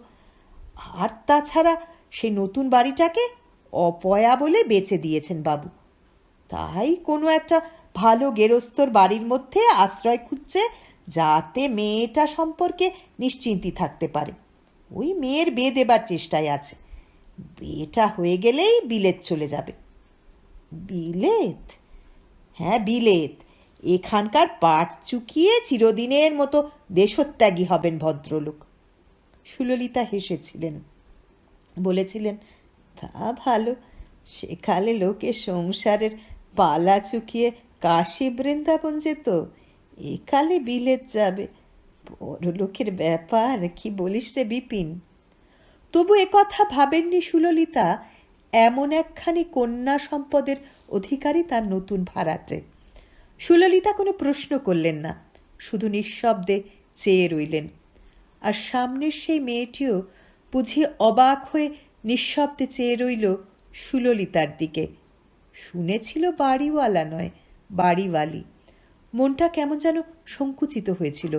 আর তাছাড়া সেই নতুন বাড়িটাকে অপয়া বলে বেচে দিয়েছেন বাবু, তাই কোনো একটা ভালো গেরস্তর বাড়ির মধ্যে আশ্রয় খুঁজছে, যাতে মেয়েটা সম্পর্কে নিশ্চিন্তি থাকতে পারে। ওই মেয়ের বিয়ে দেবার চেষ্টায় আছে, বিয়েটা হয়ে গেলেই বিলেত চলে যাবে। বিলেত? হ্যাঁ, বিলেত। এখানকার পাট চুকিয়ে চিরদিনের মতো দেশত্যাগী হবেন ভদ্রলোক। সুললিতা হেসেছিলেন, বলেছিলেন, তা ভালো, সেকালে লোকে সংসারের পালা চুকিয়ে কাশী বৃন্দাবন যেত, একালে বিলেত যাবে, বড় লোকের ব্যাপার। কি বলিস রে বিপিন? তবু একথা ভাবেননি সুললিতা, এমন একখানি কন্যা সম্পদের অধিকারী তার নতুন ভাড়াটে। সুললিতা কোনো প্রশ্ন করলেন না, শুধু নিঃশব্দে চেয়ে রইলেন। আর সামনের সেই মেয়েটিও বুঝি অবাক হয়ে নিঃশব্দে চেয়ে রইল সুললিতার দিকে। শুনেছিল বাড়িওয়ালা নয়, বাড়িওয়ালি। মনটা কেমন যেন সংকুচিত হয়েছিল।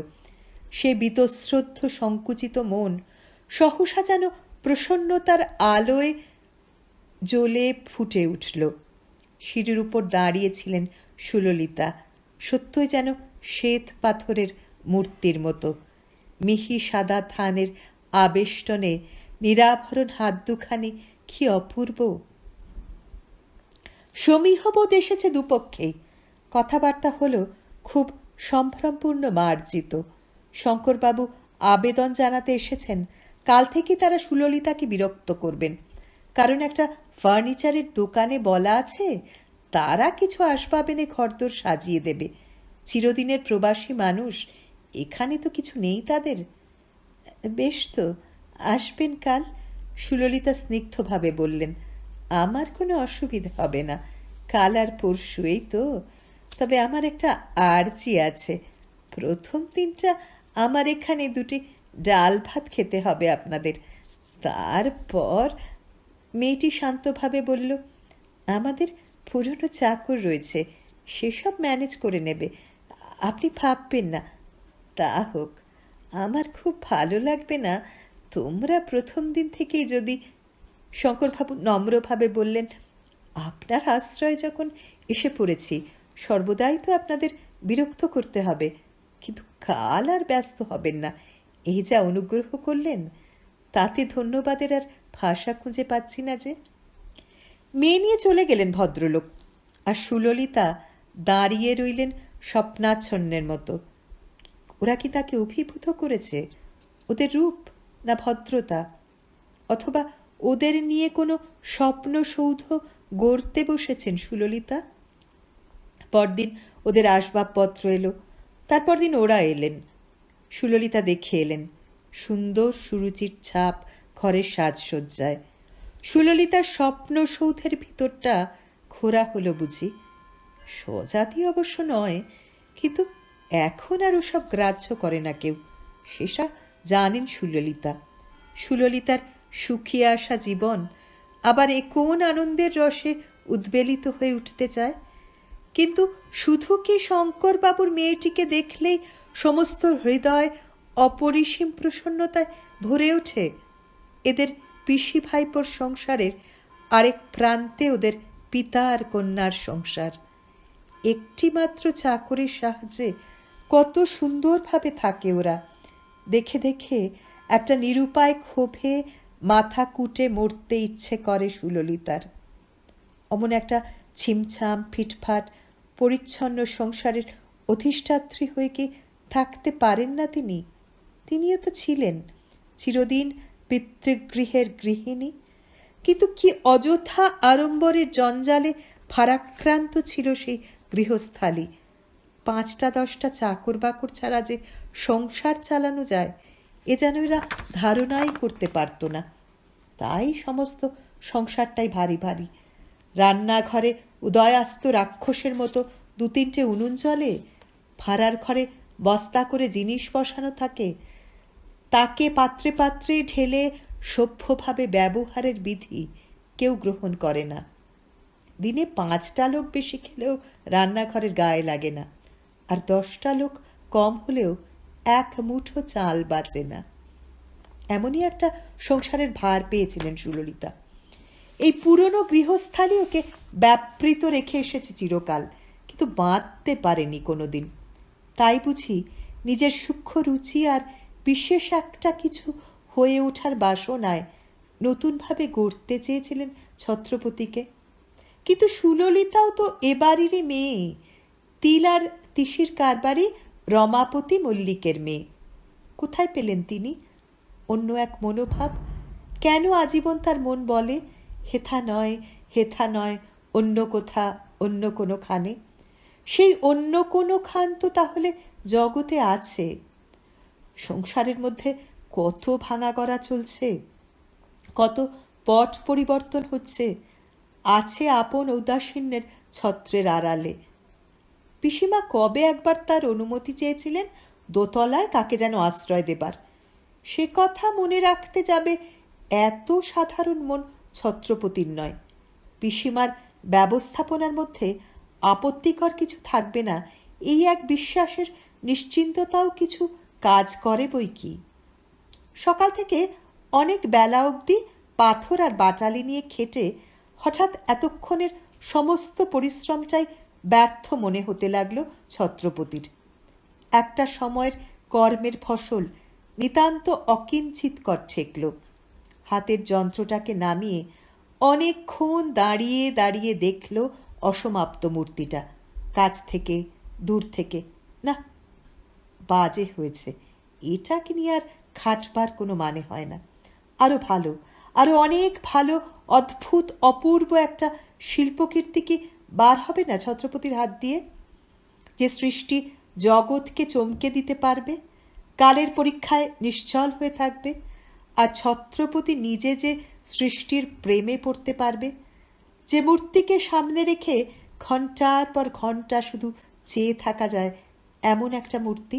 সে বীতশ্রদ্ধ সংকুচিত মন সহসা যেন প্রসন্নতার আলোয় জ্বলে ফুটে উঠল। সিঁড়ির উপর দাঁড়িয়েছিলেন সুললিতা, সত্যই যেন শ্বেত পাথরের মূর্তির মতো। মিহি সাদা থানের আবেষ্টনে নিরাভরণ হাত দুখানি কি অপূর্ব! সমীহবোধ এসেছে দুপক্ষেই। কথাবার্তা হলো খুব সম্ভ্রমপূর্ণ মার্জিত। শঙ্করবাবু আবেদন জানাতে এসেছেন কাল থেকে তারা সুললিতাকে বিরক্ত করবেন, কারণ একটা ফার্নিচারের দোকানে বলা আছে তারা কিছু আসবাব এনে ঘরদোর সাজিয়ে দেবে। চিরদিনের প্রবাসী মানুষ, এখানে তো কিছু নেই তাদের। বেশ তো, আসবেন কাল, সুললিতা স্নিগ্ধভাবে বললেন। আমার কোনো অসুবিধা হবে না, কাল আর পরশু এই তো। তবে আমার একটা আর্জি আছে, প্রথম দিনটা আমার এখানে দুটি ডাল ভাত খেতে হবে আপনাদের। তারপর মেয়েটি শান্তভাবে বলল, আমাদের পুরনো চাকর রয়েছে, সেসব ম্যানেজ করে নেবে, আপনি ভাববেন না। তা হোক, আমার খুব ভালো লাগবে না তোমরা প্রথম দিন থেকেই যদি। শঙ্করবাবু নম্রভাবে বললেন, আপনার আশ্রয় যখন এসে পড়েছি, সর্বদাই তো আপনাদের বিরক্ত করতে হবে, কিন্তু কাল আর ব্যস্ত হবেন না। এই যা অনুগ্রহ করলেন, তাতে ধন্যবাদের আর ভাষা খুঁজে পাচ্ছি না যে। মেয়ে নিয়ে চলে গেলেন ভদ্রলোক, আর সুললিতা দাঁড়িয়ে রইলেন স্বপ্নাচ্ছন্নের মতো। ওরা কি তাকে অভিভূত করেছে? ওদের রূপ না ভদ্রতা? অথবা ওদের নিয়ে কোনো স্বপ্নসৌধ গড়তে বসেছেন সুললিতা? পরদিন ওদের আসবাবপত্র এলো, তারপর দিন ওরা এলেন। সুললিতা দেখে এলেন সুন্দর সুরুচির ছাপ ঘরের সাজসজ্জায়। সুললিতার স্বপ্নসৌধের ভিতরটা খোঁড়া হলো বুঝি। স্বজাতি অবশ্য নয়, কিন্তু এখন আর ওসব গ্রাহ্য করে না কেউ, সেসব জানেন সুললিতা। সুললিতার শুকিয়ে আসা জীবন আবার এ কোন আনন্দের রসে উদ্বেলিত হয়ে উঠতে চায়। কিন্তু শুধু কি শঙ্করবাবুর মেয়েটিকে দেখলেই সমস্ত হৃদয় অপরিসীম প্রসন্নতায় ভরে ওঠে? এদের পিসি ভাইপোর সংসারের আরেক প্রান্তে ওদের পিতা আর কন্যার সংসার। একটি মাত্র চাকরির সাহায্যে কত সুন্দরভাবে থাকে ওরা। দেখে দেখে একটা নিরুপায় ক্ষোভে মাথা কুটে মরতে ইচ্ছে করে সুললিতার। অমন একটা ছিমছাম ফিটফাট পরিচ্ছন্ন সংসারের অধিষ্ঠাত্রী হয়ে কি থাকতে পারেন না তিনি? তিনিও তো ছিলেন চিরদিন পিতৃগৃহের গৃহিণী, কিন্তু কি অযথা আড়ম্বরের জঞ্জালে ভারাক্রান্ত ছিল সেই গৃহস্থালী। 5-10টা চাকর বাকর ছাড়া যে সংসার চালানো যায়, এ যেন এরা ধারণাই করতে পারত না। তাই সমস্ত সংসারটাই ভারী ভারী। রান্নাঘরে উদয়াস্ত রাক্ষসের মতো 2-3টে উনুন জ্বলে, ভাড়ার ঘরে বস্তা করে জিনিস বসানো থাকে, তাকে পাত্রে পাত্রে ঢেলে সভ্যভাবে ব্যবহারের বিধি কেউ গ্রহণ করে না। দিনে 5টা লোক বেশি খেলেও রান্নাঘরের গায়ে লাগে না, আর 10টা লোক কম হলেও এক মুঠো চাল বাঁচে না। এমনই একটা সংসারের ভার পেয়েছিলেন সুললিতা। এই পুরনো গৃহস্থালী ওকে ব্যাপৃত রেখে এসেছে চিরকাল, কিন্তু বাঁধতে পারেনি কোনোদিন। তাই বুঝি নিজের সূক্ষ্ম রুচি আর বিশেষ একটা কিছু হয়ে ওঠার বাসনায় নতুনভাবে গড়তে চেয়েছিলেন ছত্রপতিকে। কিন্তু সুললিতাও তো এ বাড়িরই মেয়ে, তিল আর তিসির কারবারি রমাপতি মল্লিকের মেয়ে। কোথায় পেলেন তিনি অন্য এক মনোভাব? কেন আজীবন তার মন বলে হেথা নয়, হেথা নয়, অন্য কোথা, অন্য কোনো খানে? সেই অন্য কোনো খান তো তাহলে জগতে আছে। সংসারের মধ্যে কত ভাঙা গড়া চলছে, কত পট পরিবর্তন হচ্ছে, আছে আপন ঔদাসীন্যের ছত্রের আড়ালে। পিসিমা কবে একবার তার অনুমতি চেয়েছিলেন দোতলায় কাকে যেন আশ্রয় দেবার, সে কথা মনে রাখতে যাবে এত সাধারণ মন ছত্রপতির নয়। পিসিমার ব্যবস্থাপনার মধ্যে আপত্তিকর কিছু থাকবে না, এই এক বিশ্বাসের নিশ্চিন্ততাও কিছু কাজ করে বই কি। সকাল থেকে অনেক বেলা অবধি পাথর আর বাটালি নিয়ে খেটে হঠাৎ এতক্ষণের সমস্ত পরিশ্রমটাই ব্যর্থ মনে হতে লাগলো ছত্রপতির। একটা সময়ের কর্মের ফসল নিতান্ত অকিঞ্চিৎকর ঠেকল। হাতের যন্ত্রটাকে নামিয়ে অনেকক্ষণ দাঁড়িয়ে দাঁড়িয়ে দেখল অসমাপ্ত মূর্তিটা, কাছ থেকে দূর থেকে। না, বাজে হয়েছে, এটাকে নিয়ে আর খাটবার কোনো মানে হয় না। আরো ভালো, আরো অনেক ভালো, অদ্ভুত অপূর্ব একটা শিল্পকীর্তি কি বার হবে না ছত্রপতির হাত দিয়ে, যে সৃষ্টি জগৎকে চমকে দিতে পারবে, কালের পরীক্ষায় নিশ্চল হয়ে থাকবে, আর ছত্রপতি নিজে যে সৃষ্টির প্রেমে পড়তে পারবে, যে মূর্তিকে সামনে রেখে ঘণ্টার পর ঘণ্টা শুধু চেয়ে থাকা যায়, এমন একটা মূর্তি।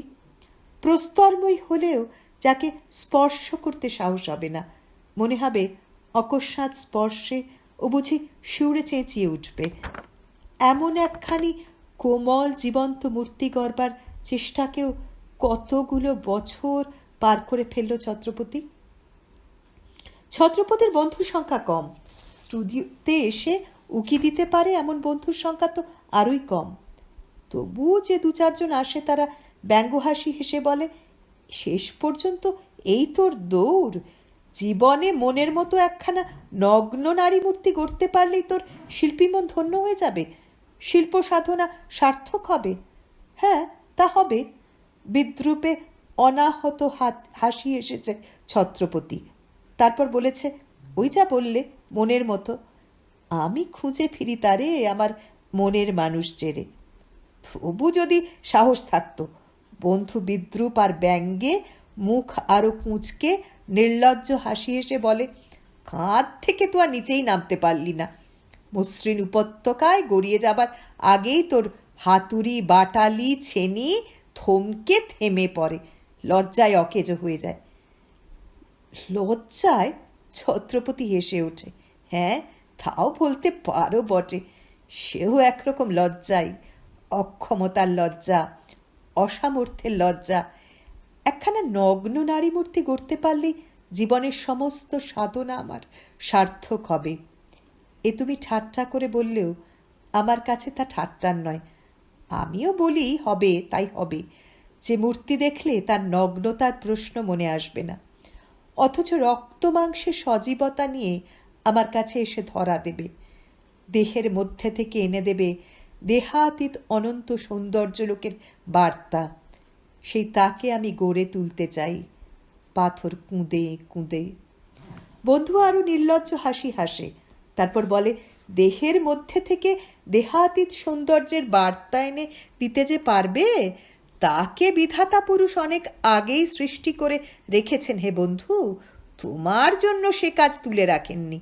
প্রস্তরময় হলেও যাকে স্পর্শ করতে সাহস হবে না, মনে হবে অকস্মাৎ স্পর্শে ও বুঝি শিউরে চেঁচিয়ে উঠবে। এমন একখানি কোমল জীবন্ত মূর্তি গড়বার চেষ্টাকেও কতগুলো বছর পার করে ফেলল ছত্রপতি। ছত্রপতির বন্ধুর সংখ্যা কম, স্টুডিওতে এসে উকি দিতে পারে এমন বন্ধুর সংখ্যা তো আরোই কম। তবুও যে দু চারজন আসে তারা ব্যঙ্গহাসি হেসে বলে, শেষ পর্যন্ত এই তোর দৌড়, জীবনে মনের মতো একখানা নগ্ন নারী মূর্তি গড়তে পারলেই তোর শিল্পী মন ধন্য হয়ে যাবে, শিল্প সাধনা সার্থক হবে। হ্যাঁ, তা হবে। বিদ্রুপে অনাহত হাসি এসেছে ছত্রপতি। তারপর বলেছে, ওই যা বললে মনের মতো, আমি খুঁজে ফিরি তারে আমার মনের মানুষ চেরে। তবু যদি সাহস থাকতো, বন্ধু বিদ্রুপ আর ব্যঙ্গে মুখ আরো কুঁচকে নির্লজ্জ হাসি এসে বলে, কাঁধ থেকে তো আর নিচেই নামতে পারলি না, মসৃণ উপত্যকায় গড়িয়ে যাবার আগেই তোর হাতুড়ি বাটালি ছেনি থমকে থেমে পড়ে, লজ্জায় অকেজো হয়ে যায়। লজ্জায়? ছত্রপতি হেসে ওঠে। হ্যাঁ, তাও বলতে পারো বটে, সেও একরকম লজ্জাই, অক্ষমতার লজ্জা, অসামর্থ্যের লজ্জা। একখানা নগ্ন নারী মূর্তি গড়তে পারলেই জীবনের সমস্ত সাধনা আমার সার্থক হবে। এ তুমি ঠাট্টা করে বললেও আমার কাছে তা ঠাট্টার নয়। আমিও বলি হবে, তাই হবে, যে মূর্তি দেখলে তার নগ্নতার প্রশ্ন মনে আসবে না, অথচ রক্ত মাংসে সজীবতা নিয়ে আমার কাছে এসে ধরা দেবে, দেহের মধ্যে থেকে এনে দেবে দেহাতীত অনন্ত সৌন্দর্য লোকের বার্তা। সেই তাকে আমি গড়ে তুলতে চাই, পাথর কুঁদে কুঁদে। বন্ধু আরো নির্লজ্জ হাসি হাসে, তারপর বলে, দেহের মধ্যে থেকে দেহাতীত সৌন্দর্যের বার্তা এনে দিতে যে পারবে, তাকে বিধাতা পুরুষ অনেক আগেই সৃষ্টি করে রেখেছেন হে বন্ধু, তোমার জন্য সে কাজ তুলে রাখেননি।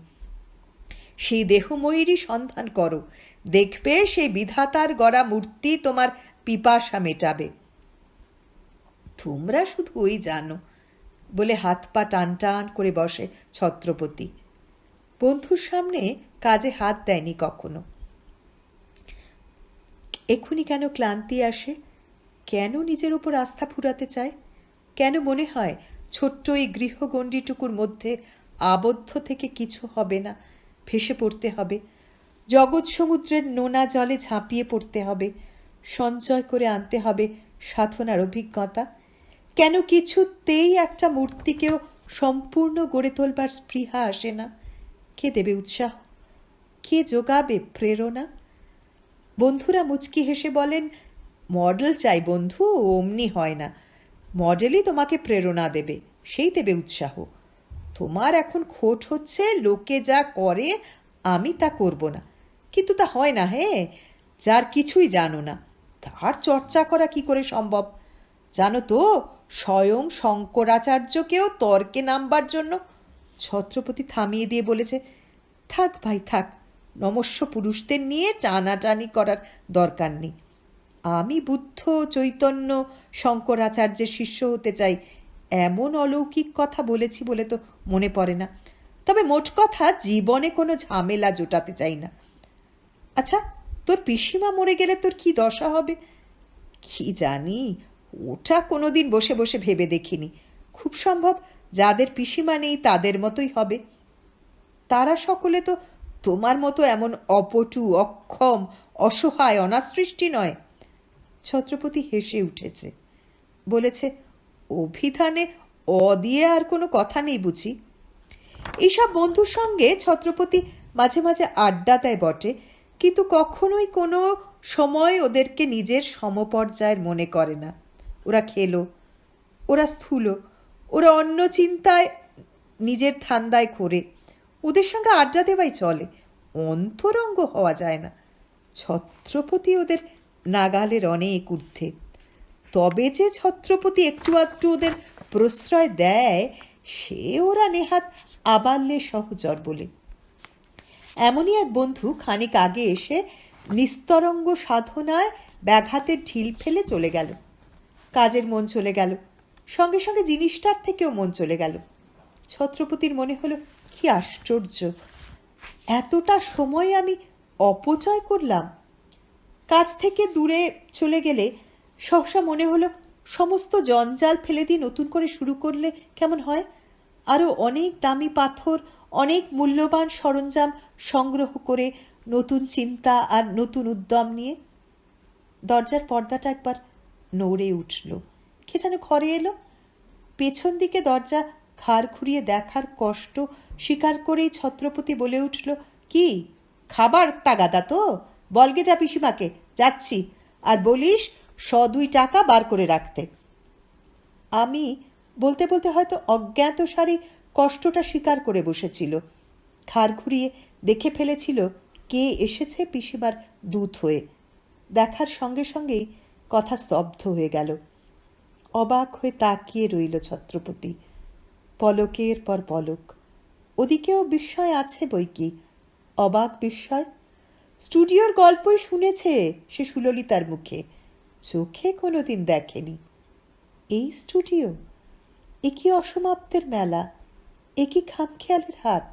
সেই দেহময়ীরই সন্ধান করো, দেখবে সেই বিধাতার গড়া মূর্তি তোমার পিপাসা মেটাবে। তোমরা শুধু ওই জানো বলে হাত পা টান টান করে বসে ছত্রপতি। বন্ধুর সামনে কাজে হাত দেয়নি কখনো। এক্ষুনি কেন ক্লান্তি আসে, কেন নিজের উপর আস্থা ফুরাতে চায়, কেন মনে হয় ছোট্ট এই গৃহগণ্ডিটুকুর মধ্যে আবদ্ধ থেকে কিছু হবে না, ভেসে পড়তে হবে, জগৎ সমুদ্রের নোনা জলে ঝাঁপিয়ে পড়তে হবে, সঞ্চয় করে আনতে হবে সাধনার অভিজ্ঞতা। কেন কিছুতেই একটা মূর্তিকেও সম্পূর্ণ গড়ে তোলবার স্পৃহা আসে না? কে দেবে উৎসাহ, কে যোগাবে প্রেরণা? বন্ধুরা মুচকি হেসে বলেন, মডেল চাই বন্ধু, অমনি হয় না, মডেলই তোমাকে প্রেরণা দেবে, সেই দেবে উৎসাহ। তোমার এখন খোট হচ্ছে লোকে যা করে আমি তা করব না, কিন্তু তা হয় না। হ্যাঁ, যার কিছুই জানো না তার চর্চা করা কি করে সম্ভব? জানো তো, স্বয়ং শঙ্করাচার্যকেও তর্কে নামবার জন্য ছত্রপতি থামিয়ে দিয়ে বলেছে, থাক ভাই থাক, নমস্য পুরুষদের নিয়ে টানাটানি করার দরকার নেই। আমি বুদ্ধ চৈতন্য শঙ্করাচার্যের শিষ্য হতে চাই, এমন অলৌকিক কথা বলেছি বলে তো মনে পড়ে না। তবে মোট কথা জীবনে কোনো ঝামেলা জোটাতে চাই না। আচ্ছা, তোর পিসিমা মরে গেলে তোর কি দশা হবে? কি জানি, ওটা কোনোদিন বসে বসে ভেবে দেখিনি। খুব সম্ভব যাদের পিসিমা নেই তাদের মতোই হবে। তারা সকলে তো তোমার মতো এমন অপটু, অক্ষম, অসহায়, অনাসৃষ্টি নয়। ছত্রপতি হেসে উঠেছে, বলেছে, অভিধানে অ দিয়ে আর কোনো কথা নেই বুঝি? এইসব বন্ধুর সঙ্গে ছত্রপতি মাঝে মাঝে আড্ডা দেয় বটে, কিন্তু কখনোই কোনো সময় ওদেরকে নিজের সমপর্যায়ের মনে করে না। ওরা খেলো, ওরা স্থূল, ওরা অন্য চিন্তায় নিজের ধান্দায় করে, ওদের সঙ্গে আড্ডা দেওয়াই চলে, অন্তরঙ্গ হওয়া যায় না। ছত্রপতি ওদের নাগালের অনেক ঊর্ধ্বে। তবে যে ছত্রপতি একটু আধটু ওদের প্রশ্রয় দেয়, সে ওরা নেহাত আবাল্যে সহচর বলে। এমনই এক বন্ধু খানিক আগে এসে নিস্তরঙ্গ সাধনায় ব্যাঘাতের ঢিল ফেলে চলে গেল। কাজের মন চলে গেল, সঙ্গে সঙ্গে জিনিসটার থেকেও মন চলে গেল। ছত্রপতির মনে হলো, কি আশ্চর্য, এতটা সময় আমি অপচয় করলাম। কাজ থেকে দূরে চলে গেলে সহসা মনে হলো, সমস্ত জঞ্জাল ফেলে দিয়ে নতুন করে শুরু করলে কেমন হয়? আরও অনেক দামি পাথর, অনেক মূল্যবান সরঞ্জাম সংগ্রহ করে, নতুন চিন্তা আর নতুন উদ্যম নিয়ে। দরজার পর্দাটা একবার নড়ে উঠল, কে যেন ঘরে এলো। পেছন দিকে দরজা ঘাড় ঘুরিয়ে দেখার কষ্ট স্বীকার করেই ছত্রপতি বলে উঠল, কি খাবার তাগাদা তো? বলগে যা পিসিমাকে, যাচ্ছি, আর বলিস 100-2 টাকা বার করে রাখতে। আমি বলতে বলতে হয়তো অজ্ঞাত সারি কষ্টটা স্বীকার করে বসেছিল। ঘাড় ঘুরিয়ে দেখে ফেলেছিল কে এসেছে পিসিমার দূত হয়ে। দেখার সঙ্গে সঙ্গেই কথা স্তব্ধ হয়ে গেল। অবাক হয়ে তাকিয়ে রইল ছত্রপতি, পলকের পর পলক। ওদিকেও বিস্ময় আছে বই কি, অবাক বিস্ময়। স্টুডিওর গল্পই শুনেছে সে সুললিতার মুখে, চোখে কোনোদিন দেখেনি। এই স্টুডিও, এ কি অসমাপ্তের মেলা, এ কি খামখেয়ালের হাট।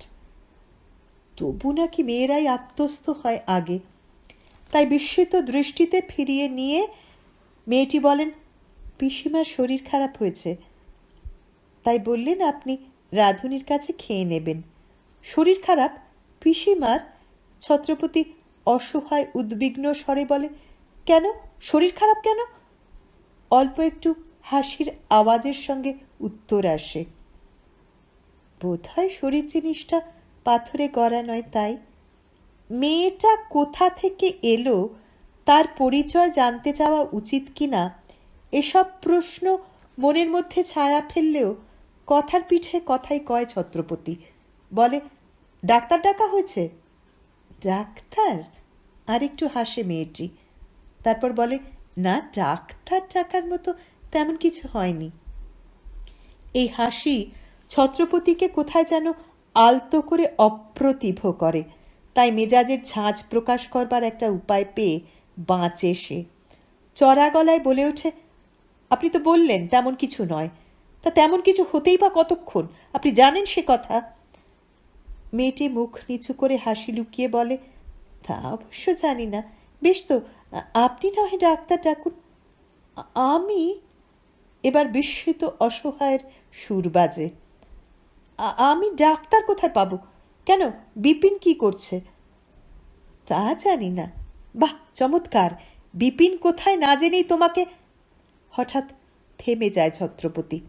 তবু নাকি মেয়েরাই আত্মস্থ হয় আগে। তাই বিস্মিত দৃষ্টিতে ফিরিয়ে নিয়ে মেয়েটি বলেন, পিসিমার শরীর খারাপ হয়েছে, তাই বললেন আপনি রাধুনির কাছে খেয়ে নেবেন। শরীর খারাপ পিসিমার? ছত্রপতি অসহায় উদ্বিগ্ন স্বরে বলে, কেন, শরীর খারাপ কেন? অল্প একটু হাসির আওয়াজের সঙ্গে উত্তর আসে, বোধহয় শরীর জিনিসটা পাথরে গড়া নয় তাই। মেয়েটা কোথা থেকে এলো, তার পরিচয় জানতে চাওয়া উচিত কিনা, এসব প্রশ্ন মনের মধ্যে ছায়া ফেললেও কথার পিঠে কথাই কয় ছত্রপতি। বলে, ডাক্তার ডাকা হয়েছে? ডাক্তার? আর একটু হাসে মেয়েটি, তারপর বলে, না, ডাক্তার ডাকার মতো তেমন কিছু হয়নি। এই হাসি ছত্রপতিকে কোথায় যেন আলতো করে অপ্রতিভ করে, তাই মেজাজের ঝাঁজ প্রকাশ করবার একটা উপায় পেয়ে বাঁচে সে। চড়া গলায় বলে ওঠে, আপনি তো বললেন তেমন কিছু নয়, তা তেমন কিছু হতেই বা কতক্ষণ, আপনি জানেন সে কথা? মেয়েটি মুখ নিচু করে হাসি লুকিয়ে বলে, তা অবশ্য জানি না। বেশ তো, আপনি নয় ডাক্তার ডাকুন। আমি? এবার বিস্মিত অসহায়ের সুর বাজে। আমি ডাক্তার কোথায় পাবো? কেন, বিপিন কি করছে? তা জানি না। বাহ, চমৎকার! বিপিন কোথায় না জেনেই তোমাকে। হঠাৎ থেমে যায় ছত্রপতি,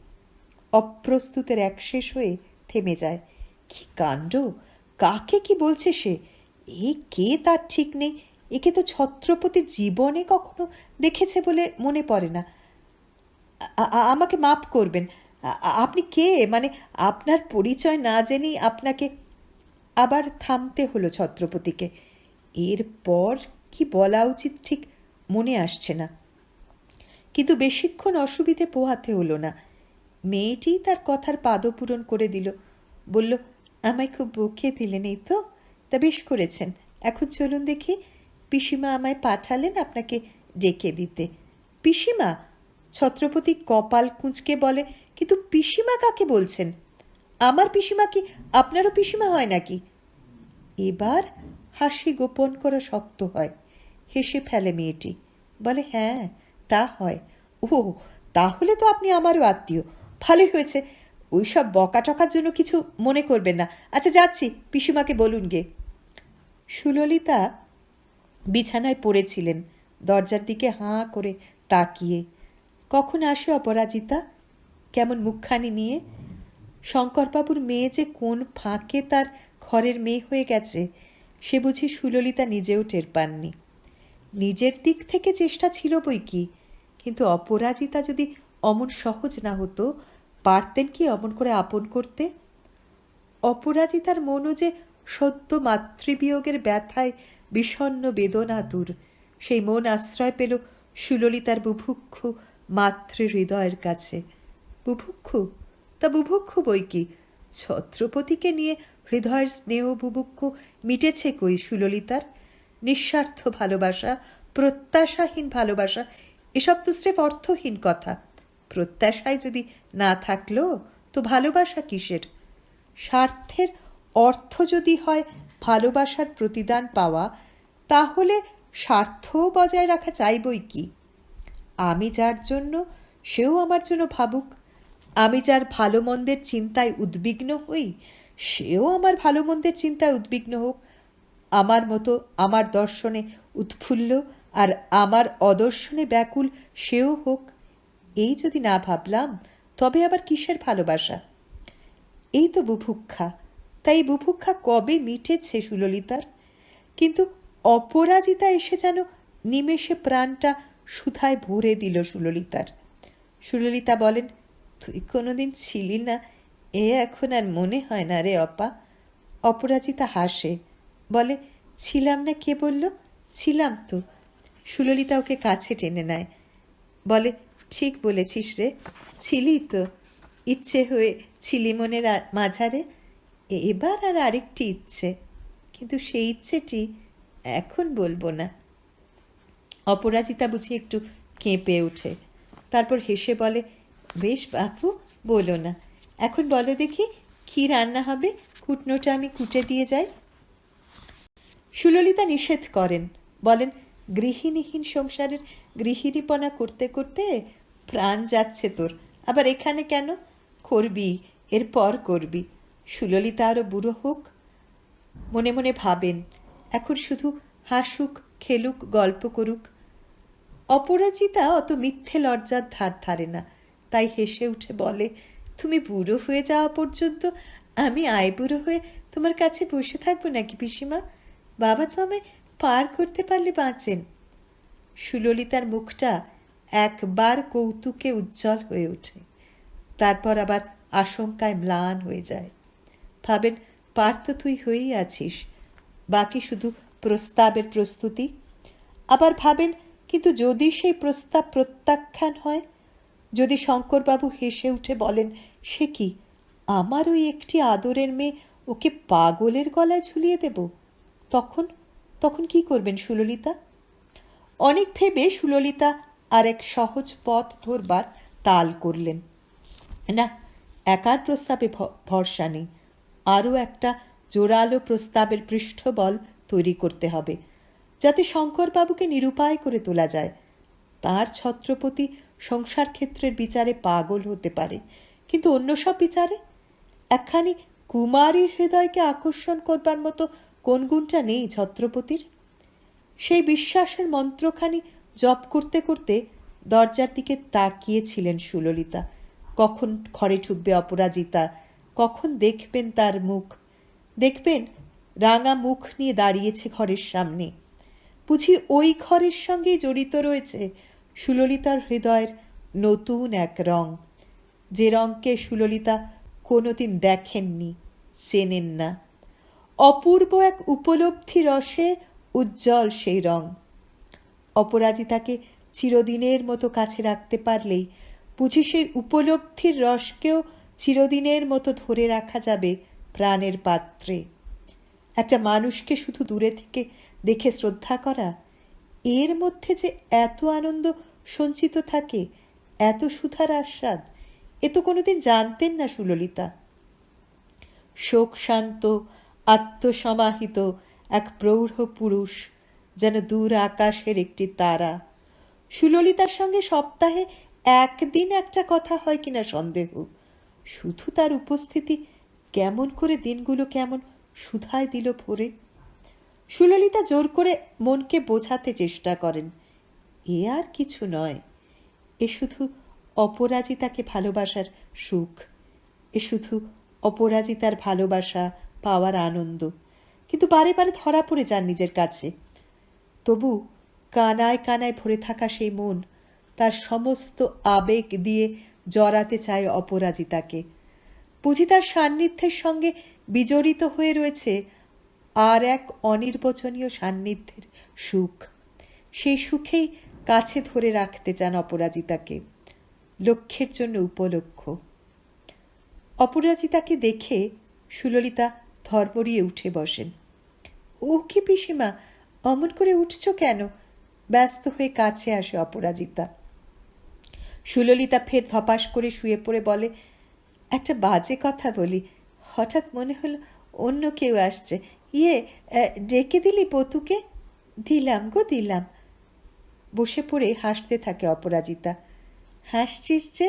অপ্রস্তুতের এক শেষ হয়ে থেমে যায়। কি কাণ্ড, কাকে কি বলছে সে? এই কে তার ঠিক নেই। একে তো ছত্রপতি জীবনে কখনো দেখেছে বলে মনে পড়ে না। আমাকে মাপ করবেন, আপনি কে, মানে আপনার পরিচয় না জেনেই আপনাকে। আবার থামতে হলো ছত্রপতিকে। এরপর কি বলা উচিত ঠিক মনে আসছে না, কিন্তু বেশিক্ষণ অসুবিধে পোহাতে হলো না। মেয়েটি তার কথার পাদপূরণ করে দিল, বলল, আমায় খুব বকে দিলেন এই তো? তা বেশ করেছেন। এখন চলুন দেখি, পিসিমা আমায় পাঠালেন আপনাকে ডেকে দিতে। পিসিমা? ছত্রপতি কপাল কুঁচকে বলে, কিন্তু পিসিমা কাকে বলছেন? আমার পিসিমা কি আপনারও পিসিমা হয় নাকি? এবার হাসি গোপন করা শক্ত হয়। হেসে ফেলে মেয়েটি, বলে হ্যাঁ তা হয়। ও তাহলে তো আপনি আমারও আত্মীয়, ভালোই হয়েছে। ওইসব বকা টকার জন্য কিছু মনে করবেন না। আচ্ছা যাচ্ছি, পিসিমাকে বলুন গে। সুললিতা বিছানায় পড়েছিলেন, দরজার দিকে হাঁ করে তাকিয়ে। কখন আসে অপরাজিতা, কেমন মুখখানি নিয়ে? শঙ্করবাবুর মেয়ে যে কোন ফাঁকে তার ঘরের মেয়ে হয়ে গেছে সে বুঝি সুললিতা নিজেও টের পাননি। নিজের দিক থেকে চেষ্টা ছিল বই কি, কিন্তু অপরাজিতা যদি অমন সহজ না হতো, পারতেন কি অমন করে আপন করতে? অপরাজিতার মনও যে সদ্য মাতৃবিয়োগের ব্যথায় বিষণ্ণ বেদনাতুর, সেই মন আশ্রয় পেল সুললিতার বুভুক্ষু মাতৃহৃদয়ের কাছে। বুভুক্ষু তা বুভুক্ষু বই কি, ছত্রপতিকে নিয়ে হৃদয়ের স্নেহ বুভুক্ষু মিটেছে কই সুললিতার? নিঃস্বার্থ ভালোবাসা, প্রত্যাশাহীন ভালোবাসা, এসব তো স্রেফ অর্থহীন কথা। প্রত্যাশায় যদি না থাকলো তো ভালোবাসা কিসের? স্বার্থের অর্থ যদি হয় ভালোবাসার প্রতিদান পাওয়া, তাহলে স্বার্থও বজায় রাখা চাইবই কি। আমি যার জন্য সেও আমার জন্য ভাবুক, আমি যার ভালো মন্দের চিন্তায় উদ্বিগ্ন হই সেও আমার ভালো মন্দের চিন্তায় উদ্বিগ্ন হোক, আমার মতো আমার দর্শনে উৎফুল্ল আর আমার অদর্শনে ব্যাকুল সেও হোক। এই যদি না ভাবলাম তবে আবার কিসের ভালোবাসা? এই তো বুভুক্ষা। তাই বুভুক্ষা কবে মিটেছে সুললিতার? কিন্তু অপরাজিতা এসে যেন নিমেষে প্রাণটা সুধায় ভরে দিল সুললিতার। সুললিতা বলেন, তুই কোনোদিন ছিলি না এ এখন আর মনে হয় না রে অপা। অপরাজিতা হাসে, বলে ছিলাম না কে বলল? ছিলাম তো। সুললিতা ওকে কাছে টেনে নেয়, বলে ঠিক বলেছিস রে, ছিলি তো। ইচ্ছে হয়ে ছিলি মনের মাঝারে, এবার আর আরেকটি ইচ্ছে, কিন্তু সেই ইচ্ছেটি এখন বলবো না। অপরাজিতা বুঝি একটু কেঁপে ওঠে, তারপর হেসে বলে, বেশ বাপু বলো না, এখন বলো দেখি কি রান্না হবে, কুটনোটা আমি কুটে দিয়ে যাই। সুললিতা নিষেধ করেন, বলেন গৃহিণীহীন সংসারের গৃহিণীপনা করতে করতে প্রাণ যাচ্ছে তোর, আবার এখানে কেন? করবি, এরপর করবি। সুললিতা আরও বুড়ো হোক। মনে মনে ভাবেন, এখন শুধু হাসুক, খেলুক, গল্প করুক। অপরাজিতা অত মিথ্যে লজ্জার ধার ধারে না, তাই হেসে উঠে বলে, তুমি বুড়ো হয়ে যাওয়া পর্যন্ত আমি আইবুড়ো হয়ে তোমার কাছে বসে থাকবো নাকি পিসিমা? বাবা তো আমায় পার করতে পারলে বাঁচেন। সুললিতার মুখটা একবার কৌতুকে উজ্জ্বল হয়ে ওঠে, তারপর আবার আশঙ্কায় ম্লান হয়ে যায়। ভাবেন, পার তো তুই হয়েই আছিস, বাকি শুধু প্রস্তাবের প্রস্তুতি। আবার ভাবেন, কিন্তু যদি সেই প্রস্তাব প্রত্যাখ্যান হয়, যদি শঙ্করবাবু হেসে উঠে বলেন, সে কি, আমার ওই একটি আদরের মেয়ে, ওকে পাগলের গলায় ঝুলিয়ে দেব, তখন তখন কি করবেন সুললিতা? অনেক ভেবে সুললিতা আর এক সহজ পথ ধরবার তাল করলেন। না, একার প্রস্তাবে ভরসা নেই, আরও একটা জোরালো প্রস্তাবের পৃষ্ঠবল তৈরি করতে হবে, যাতে শঙ্করবাবুকে নিরুপায় করে তোলা যায়। তার ছত্রপতি সংসার ক্ষেত্রের বিচারে পাগল হতে পারে, কিন্তু অন্য সব বিচারে একখানি কুমারীর হৃদয়কে আকর্ষণ করবার মতো কোন গুণটা নেই ছত্রপতির? সেই বিশ্বাসের মন্ত্রখানি জপ করতে করতে দরজার দিকে তাকিয়েছিলেন সুললিতা। কখন ঘরে ঢুকবে অপরাজিতা, কখন দেখবেন তার মুখ, দেখবেন রাঙা মুখ নিয়ে দাঁড়িয়েছে ঘরের সামনে। বুঝি ওই ঘরের সঙ্গেই জড়িত রয়েছে সুললিতার হৃদয়ের নতুন এক রং, যে রঙকে সুললিতা কোনোদিন দেখেননি, চেনেন না। অপূর্ব এক উপলব্ধি রসে উজ্জ্বল সেই রং। অপরাজিতাকে চিরদিনের মতো কাছে রাখতে পারলেই বুঝি সেই উপলব্ধির রসকেও চিরদিনের মতো ধরে রাখা যাবে প্রাণের পাত্রে। একটা মানুষকে শুধু দূরে থেকে দেখে শ্রদ্ধা করা, এর মধ্যে যে এত আনন্দ সঞ্চিত থাকে, এত সুধার আস্বাদ, এ তো কোনোদিন জানতেন না সুললিতা। শোক শান্ত, আত্মসমাহিত এক প্রৌঢ় পুরুষ, যেন দূর আকাশের একটি তারা। সুললিতার সঙ্গে সপ্তাহে একদিন একটা কথা হয় কিনা সন্দেহ। শুধু তার উপস্থিতি কেমন করে দিনগুলো কেমন শুধায় দিল ভরে। সুললিতা জোর করে মনকে বোঝাতে চেষ্টা করেন, এ আর কিছু নয়, এ শুধু অপরাজিতাকে ভালোবাসার সুখ, এ শুধু অপরাজিতার ভালোবাসা পাওয়ার আনন্দ। কিন্তু বারে বারে ধরা পড়ে যান নিজের কাছে। তবু কানায় কানায় ভরে থাকা সেই মন তার সমস্ত আবেগ দিয়ে জড়াতে চায় অপরাজিতাকে। বুঝি তার সান্নিধ্যের সঙ্গে বিজড়িত হয়ে রয়েছে আর এক অনির্বচনীয় সান্নিধ্যের সুখ। সেই সুখেই কাছে ধরে রাখতে চান অপরাজিতাকে, লক্ষ্যের জন্য উপলক্ষ। অপরাজিতাকে দেখে সুললিতা ধরপড়িয়ে উঠে বসেন। ও কি পিসিমা, অমন করে উঠছ কেন? ব্যস্ত হয়ে কাছে আসে অপরাজিতা। সুললিতা ফের ধপাস করে শুয়ে পড়ে বলে, একটা বাজে কথা বলি, হঠাৎ মনে হলো অন্য কেউ আসছে। ডেকে দিলি পতুকে? দিলাম গো দিলাম। বসে পড়ে হাসতে থাকে অপরাজিতা। হাসছিস যে?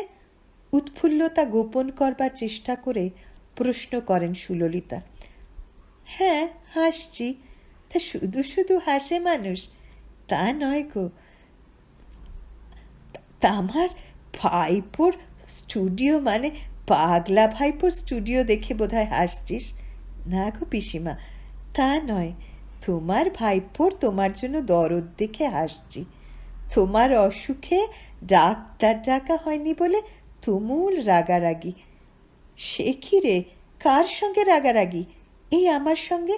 উৎফুল্লতা গোপন করবার চেষ্টা করে প্রশ্ন করেন সুললিতা। হ্যাঁ হাসছি, তা শুধু শুধু হাসে মানুষ? তা নয় গো, তা আমার ভাইপোর স্টুডিও, মানে পাগলা ভাইপোর স্টুডিও দেখে বোধহয় হাসছিস। না গো পিসিমা, তা নয়, তোমার ভাইপোর তোমার জন্য দরদ দেখে হাসছি। তোমার অসুখে ডাক্তার ডাকা হয়নি বলে তুমুল রাগারাগি। সে কি রে, কার সঙ্গে রাগারাগি? এই আমার সঙ্গে।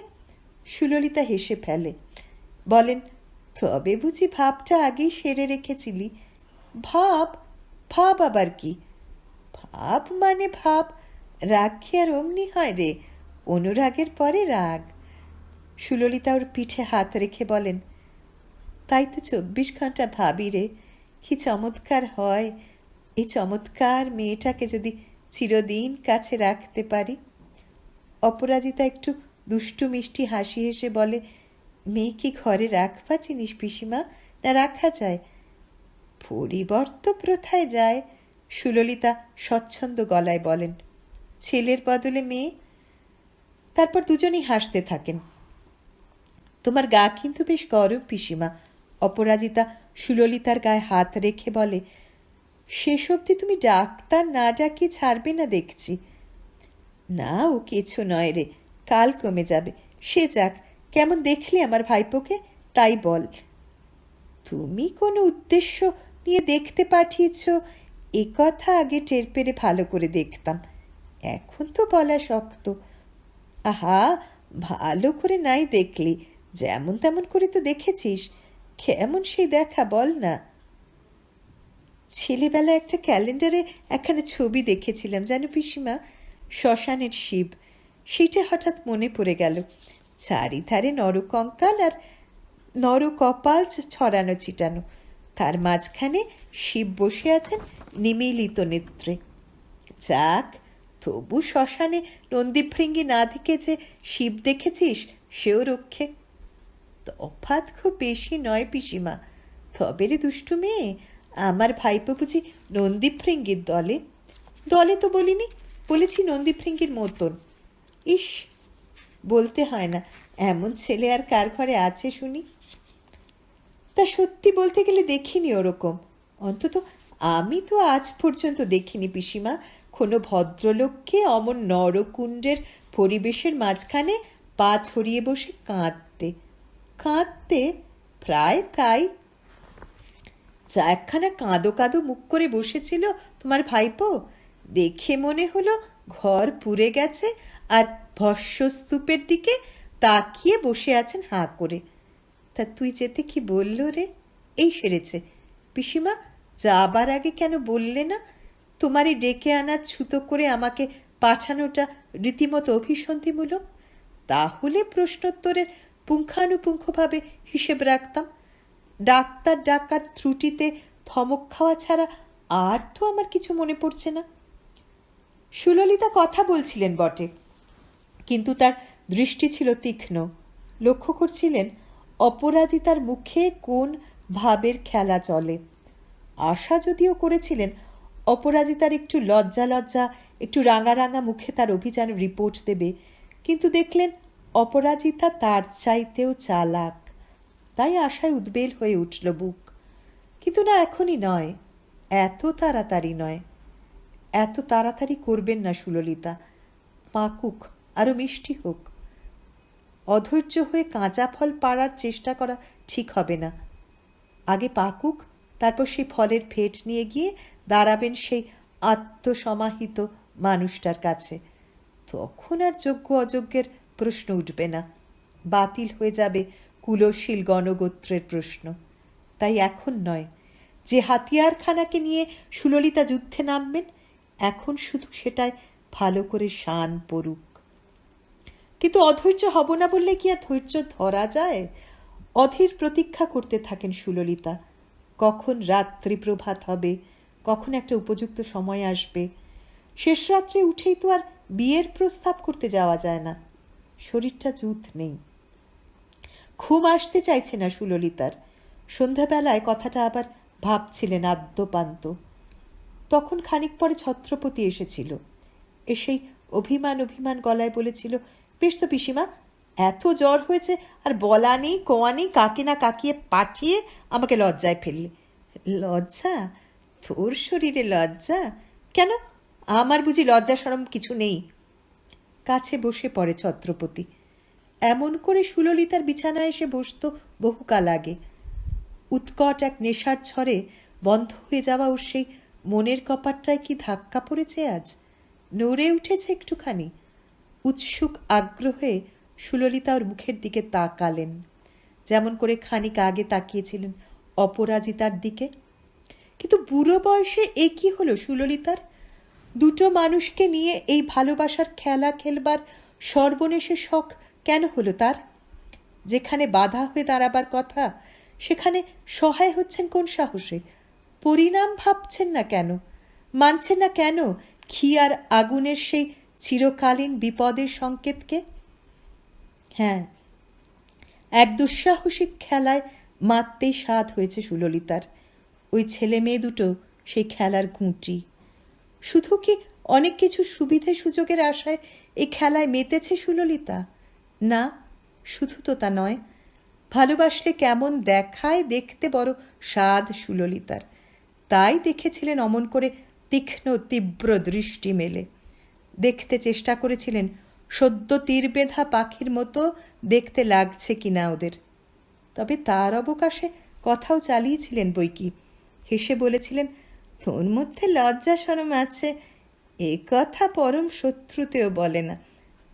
সুললিতা হেসে ফেলে, বলেন, তবে বুঝি ভাবটা আগেই সেরে রেখেছিলি? ভাব? ভাব আবার কি? ভাব মানে ভাব, রাগ কি আর অমনি হয় রে? অনুরাগের পরে রাগ। সুললিতা ওর পিঠে হাত রেখে বলেন, তাই তো 24 ঘন্টা ভাবি রে, কি চমৎকার হয়, এই চমৎকার মেয়েটাকে যদি চিরদিন কাছে রাখতে পারি। অপরাজিতা একটু দুষ্টু মিষ্টি হাসি হেসে বলে, মেয়ে কি ঘরে রাখবা চিনিস পিসিমা, না রাখা যায়? পরিবর্ত প্রথায় যায়। সুললিতা স্বচ্ছন্দ গলায় বলেন, ছেলের বদলে মেয়ে। তারপর দুজনেই হাসতে থাকেন। তোমার গা কিন্তু বেশ গরম পিসিমা। অপরাজিতা সুললিতার গায়ে হাত রেখে বলে, শেষ অবধি তুমি ডাক্তার না ডাকিয়ে ছাড়বে না দেখছি। না, ও কিছু নয় রে, কাল কমে যাবে। সে যাক, কেমন দেখলি আমার ভাইপোকে তাই বল। তুমি কোনো উদ্দেশ্য নিয়ে দেখতে পাঠিয়েছ এ কথা আগে টের পেরে ভালো করে দেখতাম, এখন তো বলা শক্ত। আহা, ভালো করে নাই দেখলি, যেমন তেমন করে তো দেখেছিস। কেমন সেই দেখা বল না। ছেলেবেলা একটা ক্যালেন্ডারে একখানা ছবি দেখেছিলাম জানো পিসিমা, শ্মশানের শিব। সেইটা হঠাৎ মনে পড়ে গেল। চারিধারে নরকঙ্কাল আর নরকপাল ছড়ানো ছিটানো, তার মাঝখানে শিব বসে আছেন নিমিলিত নেত্রে। যাক, তবু শ্মশানে নন্দীভৃঙ্গি না দেখে যে শিব দেখেছিস, সেও রক্ষে। তফাৎ খুব বেশি নয় পিসিমা। তবে রে দুষ্টু মেয়ে, আমার ভাইপো বুঝি নন্দীভৃঙ্গির দলে? দলে তো বলিনি, বলেছি নন্দীভৃঙ্গির মতন। ইস, বলতে হয় না, এমন ছেলে আর কার ঘরে আছে শুনি? তা সত্যি বলতে গেলে দেখিনি ওরকম, অন্তত আমি তো আজ পর্যন্ত দেখিনি পিসিমা কোনো ভদ্রলোককে অমন নরকুণ্ডের পরিবেশের মাঝখানে পা ছড়িয়ে বসে কাঁদতে। কাঁদতে? প্রায় তাই। যা একখানা কাঁদো কাঁদো মুখ করে বসেছিল তোমার ভাইপো, দেখে মনে হলো ঘর পুড়ে গেছে আর ভস্মস্তূপের দিকে তাকিয়ে বসে আছেন হাঁ করে। তা তুই যেতে কি বলল রে? এই সেরেছে। পিসিমা, যাবার আগে কেন বললে না? তোমারই ডেকে আনার ছুতো করে আমাকে পাঠানোটা রীতিমতো অভিসন্ধিমূলক। তাহলে প্রশ্নোত্তরের পুঙ্খানুপুঙ্খভাবে হিসেব রাখতাম। ডাক্তার ডাকার ত্রুটিতে ধমক খাওয়া ছাড়া আর তো আমার কিছু মনে পড়ছে না। সুললিতা কথা বলছিলেন বটে, কিন্তু তার দৃষ্টি ছিল তীক্ষ্ণ। লক্ষ্য করছিলেন অপরাজিতার মুখে কোন ভাবের খেলা চলে। আশা যদিও করেছিলেন অপরাজিতার একটু লজ্জা লজ্জা, একটু রাঙা রাঙা মুখে তার অভিযান রিপোর্ট দেবে, কিন্তু দেখলেন অপরাজিতা তার চাইতেও চালাক। তাই আশায় উদ্বেল হয়ে উঠল বুক। কিন্তু না, এখনই নয়, এত তাড়াতাড়ি নয়। এত তাড়াতাড়ি করবেন না সুললিতা, পাকুক, আরো মিষ্টি হোক। অধৈর্য হয়ে কাঁচা ফল পাড়ার চেষ্টা করা ঠিক হবে না। আগে পাকুক, তারপর সেই ফলের ফেট নিয়ে গিয়ে দাঁড়াবেন সেই আত্মসমাহিত মানুষটার কাছে। তখন আর যোগ্য অযোগ্যের প্রশ্ন উঠবে না, বাতিল হয়ে যাবে কুলশীল গণগোত্রের প্রশ্ন। তাই এখন নয়। যে হাতিয়ারখানাকে নিয়ে সুললিতা যুদ্ধে নামবেন, এখন শুধু সেটায় ভালো করে শান পড়ুক। কিন্তু অধৈর্য হব না বললে কি আর ধৈর্য ধরা যায়? অধীর প্রতীক্ষা করতে থাকেন সুললিতা। কখন রাত্রি প্রভাত হবে, কখন একটা উপযুক্ত সময় আসবে। শেষ রাত্রে উঠেই তো আর বিয়ের প্রস্তাব করতে যাওয়া যায় না, শরীরটা জুত নেই। ঘুম আসতে চাইছে না সুললিতার। সন্ধ্যাবেলায় কথাটা আবার ভাবছিলেন আদ্যপান্ত। তখন খানিক পরে ছত্রপতি এসেছিল। এসেই অভিমান অভিমান গলায় বলেছিল, বেশ তো পিসিমা, এত জ্বর হয়েছে আর বলা নেই কোয়া নেই, কাকে না কাকিয়ে পাঠিয়ে আমাকে লজ্জায় ফেললে। লজ্জা? তোর শরীরে লজ্জা কেন? আমার বুঝি লজ্জা শরম কিছু নেই? কাছে বসে পড়ে ছত্রপতি। এমন করে সুললিতার বিছানায় এসে বসত বহুকাল আগে। উৎকট এক নেশার ঝড়ে বন্ধ হয়ে যাওয়া ওর সেই মনের কপাটটায় কি ধাক্কা পড়েছে আজ, নড়ে উঠেছে একটুখানি। উৎসুক আগ্রহে সুললিতা ওর মুখের দিকে তাকালেন, যেমন করে খানিক আগে তাকিয়েছিলেন অপরাজিতার দিকে। কিন্তু বুড়ো বয়সে এ কি হলো সুললিতার? দুটো মানুষকে নিয়ে এই ভালোবাসার খেলা খেলবার সর্বনেশে শখ কেন হলো তার? যেখানে বাধা হয়ে দাঁড়াবার কথা, সেখানে সহায় হচ্ছেন কোন সাহসে? পরিণাম ভাবছেন না কেন? মানছেন না কেন ঘি আর আগুনের সেই চিরকালীন বিপদের সংকেতকে? হ্যাঁ, এক দুঃসাহসিক খেলায় মারতেই স্বাদ হয়েছে সুললিতার। ওই ছেলে মেয়ে দুটো সেই খেলার ঘুঁটি। শুধু কি অনেক কিছু সুবিধে সুযোগের আশায় এই খেলায় মেতেছে সুললিতা? না, শুধু তো তা নয়। ভালোবাসলে কেমন দেখায় দেখতে বড় স্বাদ সুললিতার। তাই দেখেছিলেন অমন করে তীক্ষ্ণ তীব্র দৃষ্টি মেলে। দেখতে চেষ্টা করেছিলেন সদ্য তীর বেঁধা পাখির মতো দেখতে লাগছে কিনা ওদের। তবে তার অবকাশে কথাও চালিয়েছিলেন বইকি। হেসে বলেছিলেন, তোর মধ্যে লজ্জা শরম আছে, এ কথা পরম শত্রুতেও বলে না।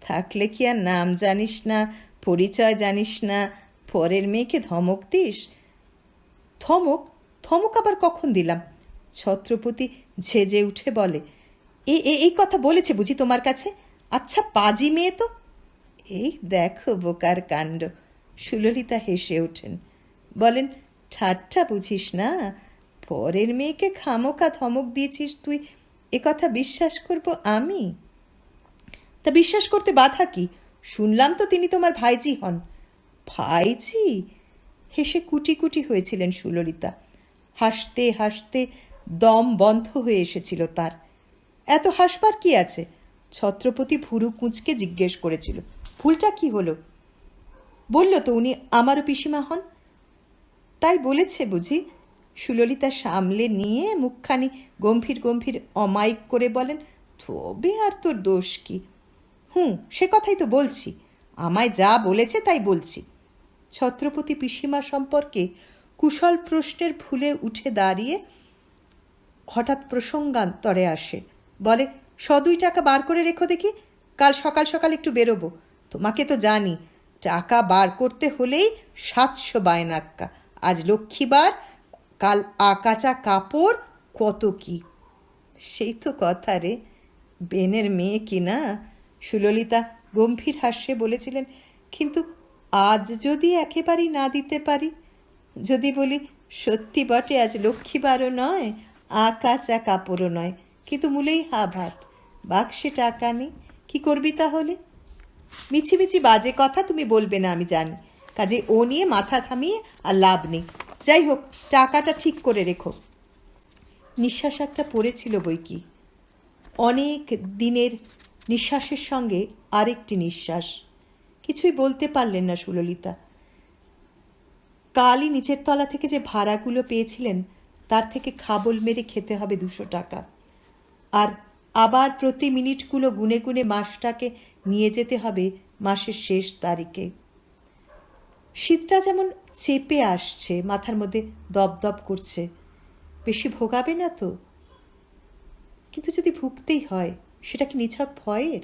থাকলে কি আর নাম জানিস না, পরিচয় জানিস না, পরের মেয়েকে ধমক দিস? ধমক? ধমক আবার কখন দিলাম? ছত্রপতি ঝেঁজে উঠে বলে, এই কথা বলেছে বুঝি তোমার কাছে? আচ্ছা পাজি মেয়ে তো। এই দেখো বোকার কাণ্ড। সুললিতা হেসে ওঠেন, বলেন, ঠাট্টা বুঝিস না? পরের মেয়েকে খামোকা ধমক দিয়েছিস তুই, এ কথা বিশ্বাস করব আমি? তা বিশ্বাস করতে বাধা কি? শুনলাম তো তিনি তোমার ভাইজি হন। ভাইজি? হেসে কুটি কুটি হয়েছিলেন সুললিতা। হাসতে হাসতে দম বন্ধ হয়ে এসেছিল তার। এত হাসবার কি আছে? ছত্রপতি ভুরু কুঁচকে জিজ্ঞেস করেছিল, ভুলটা কি হলো? বলল তো উনি আমারও পিসিমা হন। তাই বলেছে বুঝি? সুললিতা সামলে নিয়ে মুখখানি গম্ভীর গম্ভীর অমায়িক করে বলেন, তবে আর তোর দোষ কি? সে কথাই তো বলছি, আমায় যা বলেছে তাই বলছি। ছত্রপতি পিসিমা সম্পর্কে কুশল প্রশ্নের ভুলে উঠে দাঁড়িয়ে হঠাৎ প্রসঙ্গান্তরে আসে, বলে, 100-2 টাকা বার করে রেখো দেখি, কাল সকাল সকাল একটু বেরোবো। তোমাকে তো জানি, টাকা বার করতে হলেই 700 বায়নাক্কা। আজ লক্ষ্মীবার, কাল আকাচা কাপড়, কত কি। সেই তো কথা রে, বেনের মেয়ে কি না? সুললিতা গম্ভীর হাস্যে বলেছিলেন, কিন্তু আজ যদি একেবারেই না দিতে পারি, যদি বলি সত্যি বটে আজ লক্ষ্মীবারও নয়, আকাচা কাপড়ও নয়, কিন্তু মূলেই হা ভাত, বাক্সে টাকা নেই, কি করবি তাহলে? মিছি মিছি বাজে কথা তুমি বলবে না আমি জানি, কাজে ও নিয়ে মাথা ঘামিয়ে আর লাভ নেই। যাই হোক, টাকাটা ঠিক করে রেখো। নিঃশ্বাস একটা পড়েছিল বই কি, অনেক দিনের নিঃশ্বাসের সঙ্গে আরেকটি নিঃশ্বাস। কিছুই বলতে পারলেন না সুললিতা। কালই নিচের তলা থেকে যে ভাড়াগুলো পেয়েছিলেন তার থেকে খাবল মেরে খেতে হবে 200 টাকা, আর আবার প্রতি মিনিটগুলো গুনে গুনে মাসটাকে নিয়ে যেতে হবে মাসের শেষ তারিখে। শীতটা যেমন চেপে আসছে, মাথার মধ্যে দপদপ করছে। বেশি ভোগাবে না তো? কিন্তু যদি ভুগতেই হয়, সেটা কি নিছক ভয়ের?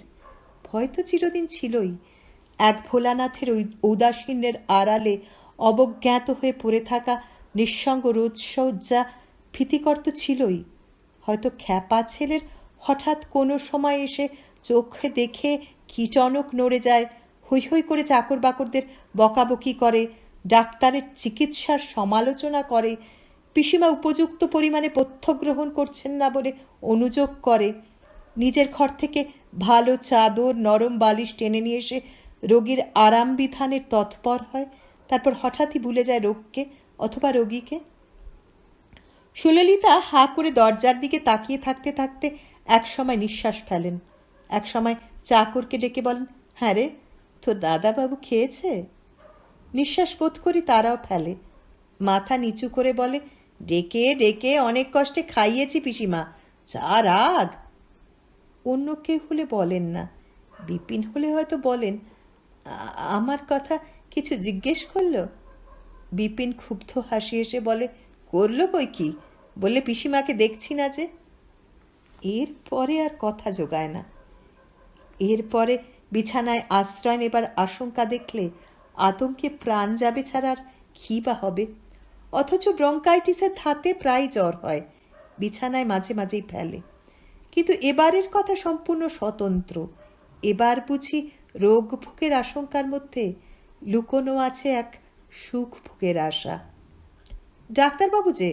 ভয় তো চিরদিন ছিলই। এক ভোলানাথের ওই ঔদাসীন্যের আড়ালে অবজ্ঞাত হয়ে পড়ে থাকা নিঃসঙ্গ রোজসজ্জা ভীতিকর তো ছিলই। হয়তো খ্যাপা ছেলের হঠাৎ কোনো সময় এসে চোখে দেখে কীটনক নড়ে যায়, হৈ হৈ করে চাকর বাকরদের বকাবকি করে, ডাক্তারের চিকিৎসার সমালোচনা করে, পিসিমা উপযুক্ত পরিমাণে পথ্য গ্রহণ করছেন না বলে অনুযোগ করে, নিজের ঘর থেকে ভালো চাদর নরম বালিশ টেনে নিয়ে এসে রোগীর আরাম বিধানের তৎপর হয়, তারপর হঠাৎই ভুলে যায় রোগকে অথবা রোগীকে। সুললিতা হা করে দরজার দিকে তাকিয়ে থাকতে থাকতে এক সময় নিঃশ্বাস ফেলেন। এক সময় চাকরকে ডেকে বলেন, হ্যাঁ রে, তোর দাদাবাবু খেয়েছে? নিঃশ্বাস বোধ করি তারাও ফেলে। মাথা নিচু করে বলে, ডেকে ডেকে অনেক কষ্টে খাইয়েছি পিসিমা, যা রাগ। অন্য কেউ হলে বলেন না, বিপিন হলে হয়তো বলেন, আমার কথা কিছু জিজ্ঞেস করলো? বিপিন ক্ষুব্ধ হাসি এসে বলে, করলো বই কি, বললে পিসিমাকে দেখছি না যে। এর পরে আর কথা জোগায় না। এরপরে বিছানায় আশ্রয় নেবার আশঙ্কা দেখলে আতঙ্কে প্রাণ যাবে ছাড়া আর কি বা হবে। অথচ ব্রঙ্কাইটিসের ধাতে প্রায় জ্বর হয়, বিছানায় মাঝে মাঝেই ফেলে। কিন্তু এবারের কথা সম্পূর্ণ স্বতন্ত্র। এবার বুঝি রোগ ভোগের আশঙ্কার মধ্যে লুকোনো আছে এক সুখ ভোগের আশা। ডাক্তারবাবু যে?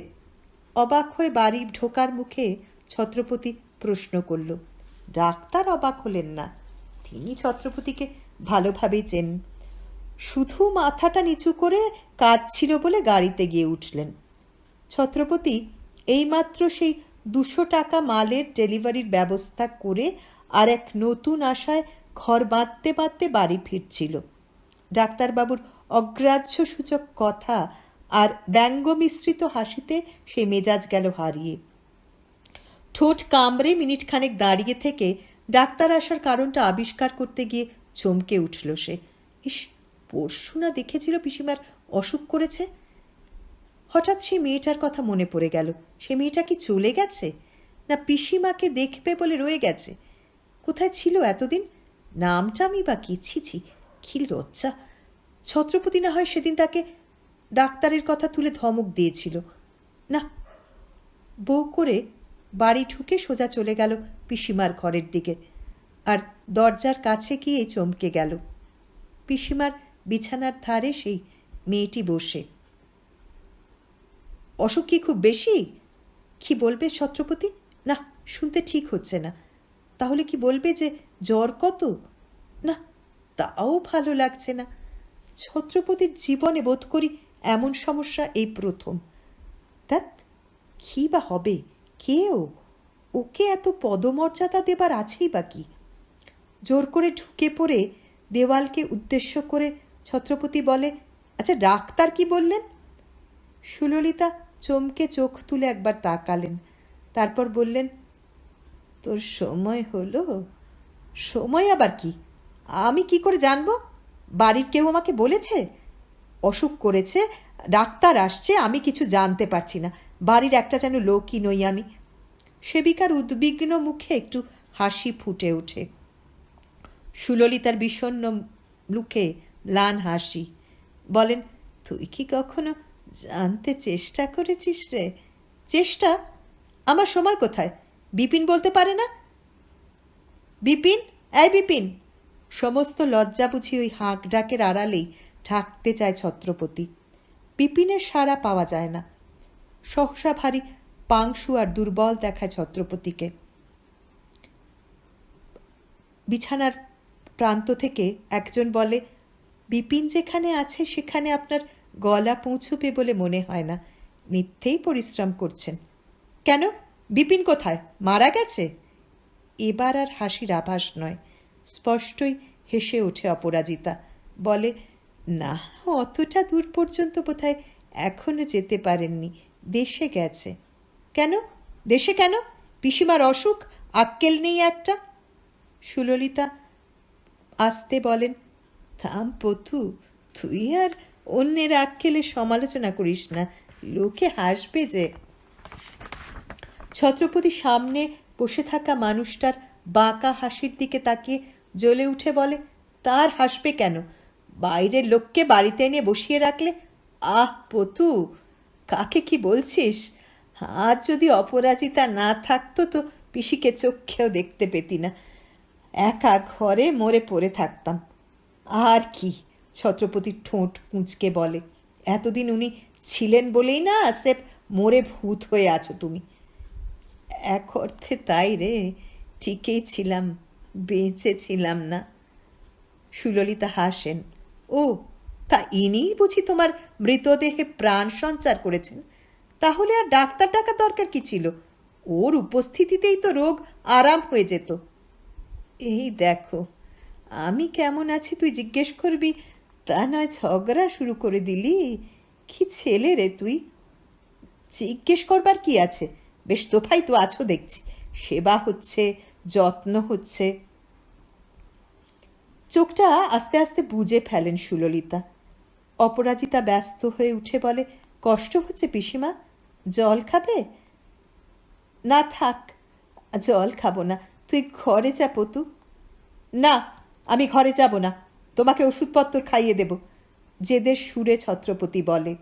অবাক হয়ে বাড়ি ঢোকার মুখে ছত্রপতি প্রশ্ন করল। ডাক্তার অবাক হলেন না, তিনি ছত্রপতিকে ভালোভাবেই চেনেন। শুধু মাথাটা নিচু করে কাঁদছিল বলে গাড়িতে গিয়ে উঠলেন। ছত্রপতি এইমাত্র সেই 200 টাকা মালের ডেলিভারির ব্যবস্থা করে আর এক নতুন আশায় ঘর বাঁধতে বাঁধতে বাড়ি ফিরছিল। ডাক্তারবাবুর অগ্রাহ্য সূচক কথা আর ব্যঙ্গ মিশ্রিত হাসিতে সে মেজাজ গেল হারিয়ে। ঠোঁট কামড়ে মিনিট খানেক দাঁড়িয়ে থেকে ডাক্তার আসার কারণটা আবিষ্কার করতে গিয়ে চমকে উঠল সে। ইস, পরশু না দেখেছিল পিসিমার অসুখ করেছে। হঠাৎ সেই মেয়েটার কথা মনে পড়ে গেল। সে মেয়েটা কি চলে গেছে, না পিসিমাকে দেখবে বলে রয়ে গেছে? কোথায় ছিল এতদিন? নামটা আমি বা কি, ছিছি কি লজ্জা। ছত্রপতি না হয় সেদিন তাকে ডাক্তারের কথা তুলে ধমক দিয়েছিল। না, বউ করে বাড়ি ঢুকে সোজা চলে গেল পিসিমার ঘরের দিকে, আর দরজার কাছে গিয়ে চমকে গেল। পিসিমার বিছানার ধারে সেই মেয়েটি বসে। অসুখ কি খুব বেশি? কি বলবে ছত্রপতি? না, শুনতে ঠিক হচ্ছে না। তাহলে কি বলবে যে জ্বর কত? না, তাও ভালো লাগছে না। ছত্রপতির জীবনে বোধ করি এমন সমস্যা এই প্রথম। ধ্যাৎ, কি বা হবে? কেউ ওকে এত পদমর্যাদা দেবার আছেই বা কি? জোর করে ঢুকে পড়ে দেওয়ালকে উদ্দেশ্য করে ছত্রপতি বলে, আচ্ছা ডাক্তার কি বললেন? সুললিতা চমকে চোখ তুলে একবার তাকালেন, তারপর বললেন, তোর সময় হলো? সময় আবার কি? আমি কি করে জানবো? বাড়ির কেউ আমাকে বলেছে অসুখ করেছে, ডাক্তার আসছে, আমি কিছু জানতে পারছি না। বাড়ির একটা যেন লোকই নই আমি। সেবিকার উদ্বিগ্ন মুখে একটু হাসি ফুটে ওঠে। সুললিতার বিষণ্ণ মুখে ম্লান হাসি। বলেন, তুই কি কখনো জানতে চেষ্টা করেছিস রে? চেষ্টা? আমার সময় কোথায়? বিপিন বলতে পারে না? বিপিন, এই বিপিন! সমস্ত লজ্জা বুঝি ওই হাঁক ডাকের আড়ালেই ঢাকতে চায় ছত্রপতি। বিপিনের সাড়া পাওয়া যায় না। সহসা ভারী পাংশু আর দুর্বল দেখায় ছত্রপতিকে। বিছানার প্রান্ত থেকে একজন বলে, বিপিন যেখানে আছে সেখানে আপনার গলা পৌঁছবে বলে মনে হয় না, মিথ্যেই পরিশ্রম করছেন। কেন, বিপিন কোথায়, মারা গেছে? এবার আর হাসির আভাস নয়, স্পষ্টই হেসে ওঠে অপরাজিতা। বলে, না, অতটা দূর পর্যন্ত বোধহয় এখনো যেতে পারেননি, দেশে গেছে। কেন, দেশে কেন? পিসিমার অসুখ, আক্কেল নেই একটা। সুললিতা আস্তে বলেন, থাম পথু, তুই আর অন্যের আক্কেলের সমালোচনা করিস না, লোকে হাসবে যে। ছত্রপতি সামনে বসে থাকা মানুষটার বাঁকা হাসির দিকে তাকিয়ে জ্বলে উঠে বলে, তার হাসবে কেন? বাইরের লোককে বাড়িতে এনে বসিয়ে রাখলে। আহ পতু, কাকে কি বলছিস? আজ যদি অপরাজিতা না থাকতো তো পিসিকে চোখেও দেখতে পেতি না, একা ঘরে মরে পড়ে থাকতাম। আর কি? ছত্রপতির ঠোঁট কুঁচকে বলে, এতদিন উনি ছিলেন বলেই না স্রেফ মরে ভূত হয়ে আছো তুমি। এক অর্থে তাই রে, ঠিকই ছিলাম, বেঁচে ছিলাম না। সুললিতা হাসেন। ও, তা ইনিই বুঝি তোমার মৃতদেহে প্রাণ সঞ্চার করেছেন? তাহলে আর ডাক্তার ডাকার দরকার কি ছিল? ওর উপস্থিতিতেই তো রোগ আরাম হয়ে যেত। এই দেখো, আমি কেমন আছি তুই জিজ্ঞেস করবি, তা নয় ঝগড়া শুরু করে দিলি। কি ছেলে রে তুই! জিজ্ঞেস করবার কি আছে? বেশ তোফাই তো আছো দেখছি, সেবা হচ্ছে, যত্ন হচ্ছে। চোখটা আস্তে আস্তে বুজে ফেলেন সুললিতা। অপরাজিতা ব্যস্ত হয়ে উঠে বলে, কষ্ট হচ্ছে পিসিমা, জল খাবে? না থাক, জল খাবো না, তুই ঘরে যা পতু। না, আমি ঘরে যাব না, তোমাকে ওষুধপত্র খাইয়ে দেব, জেদের সুরে ছত্রপতি বলে।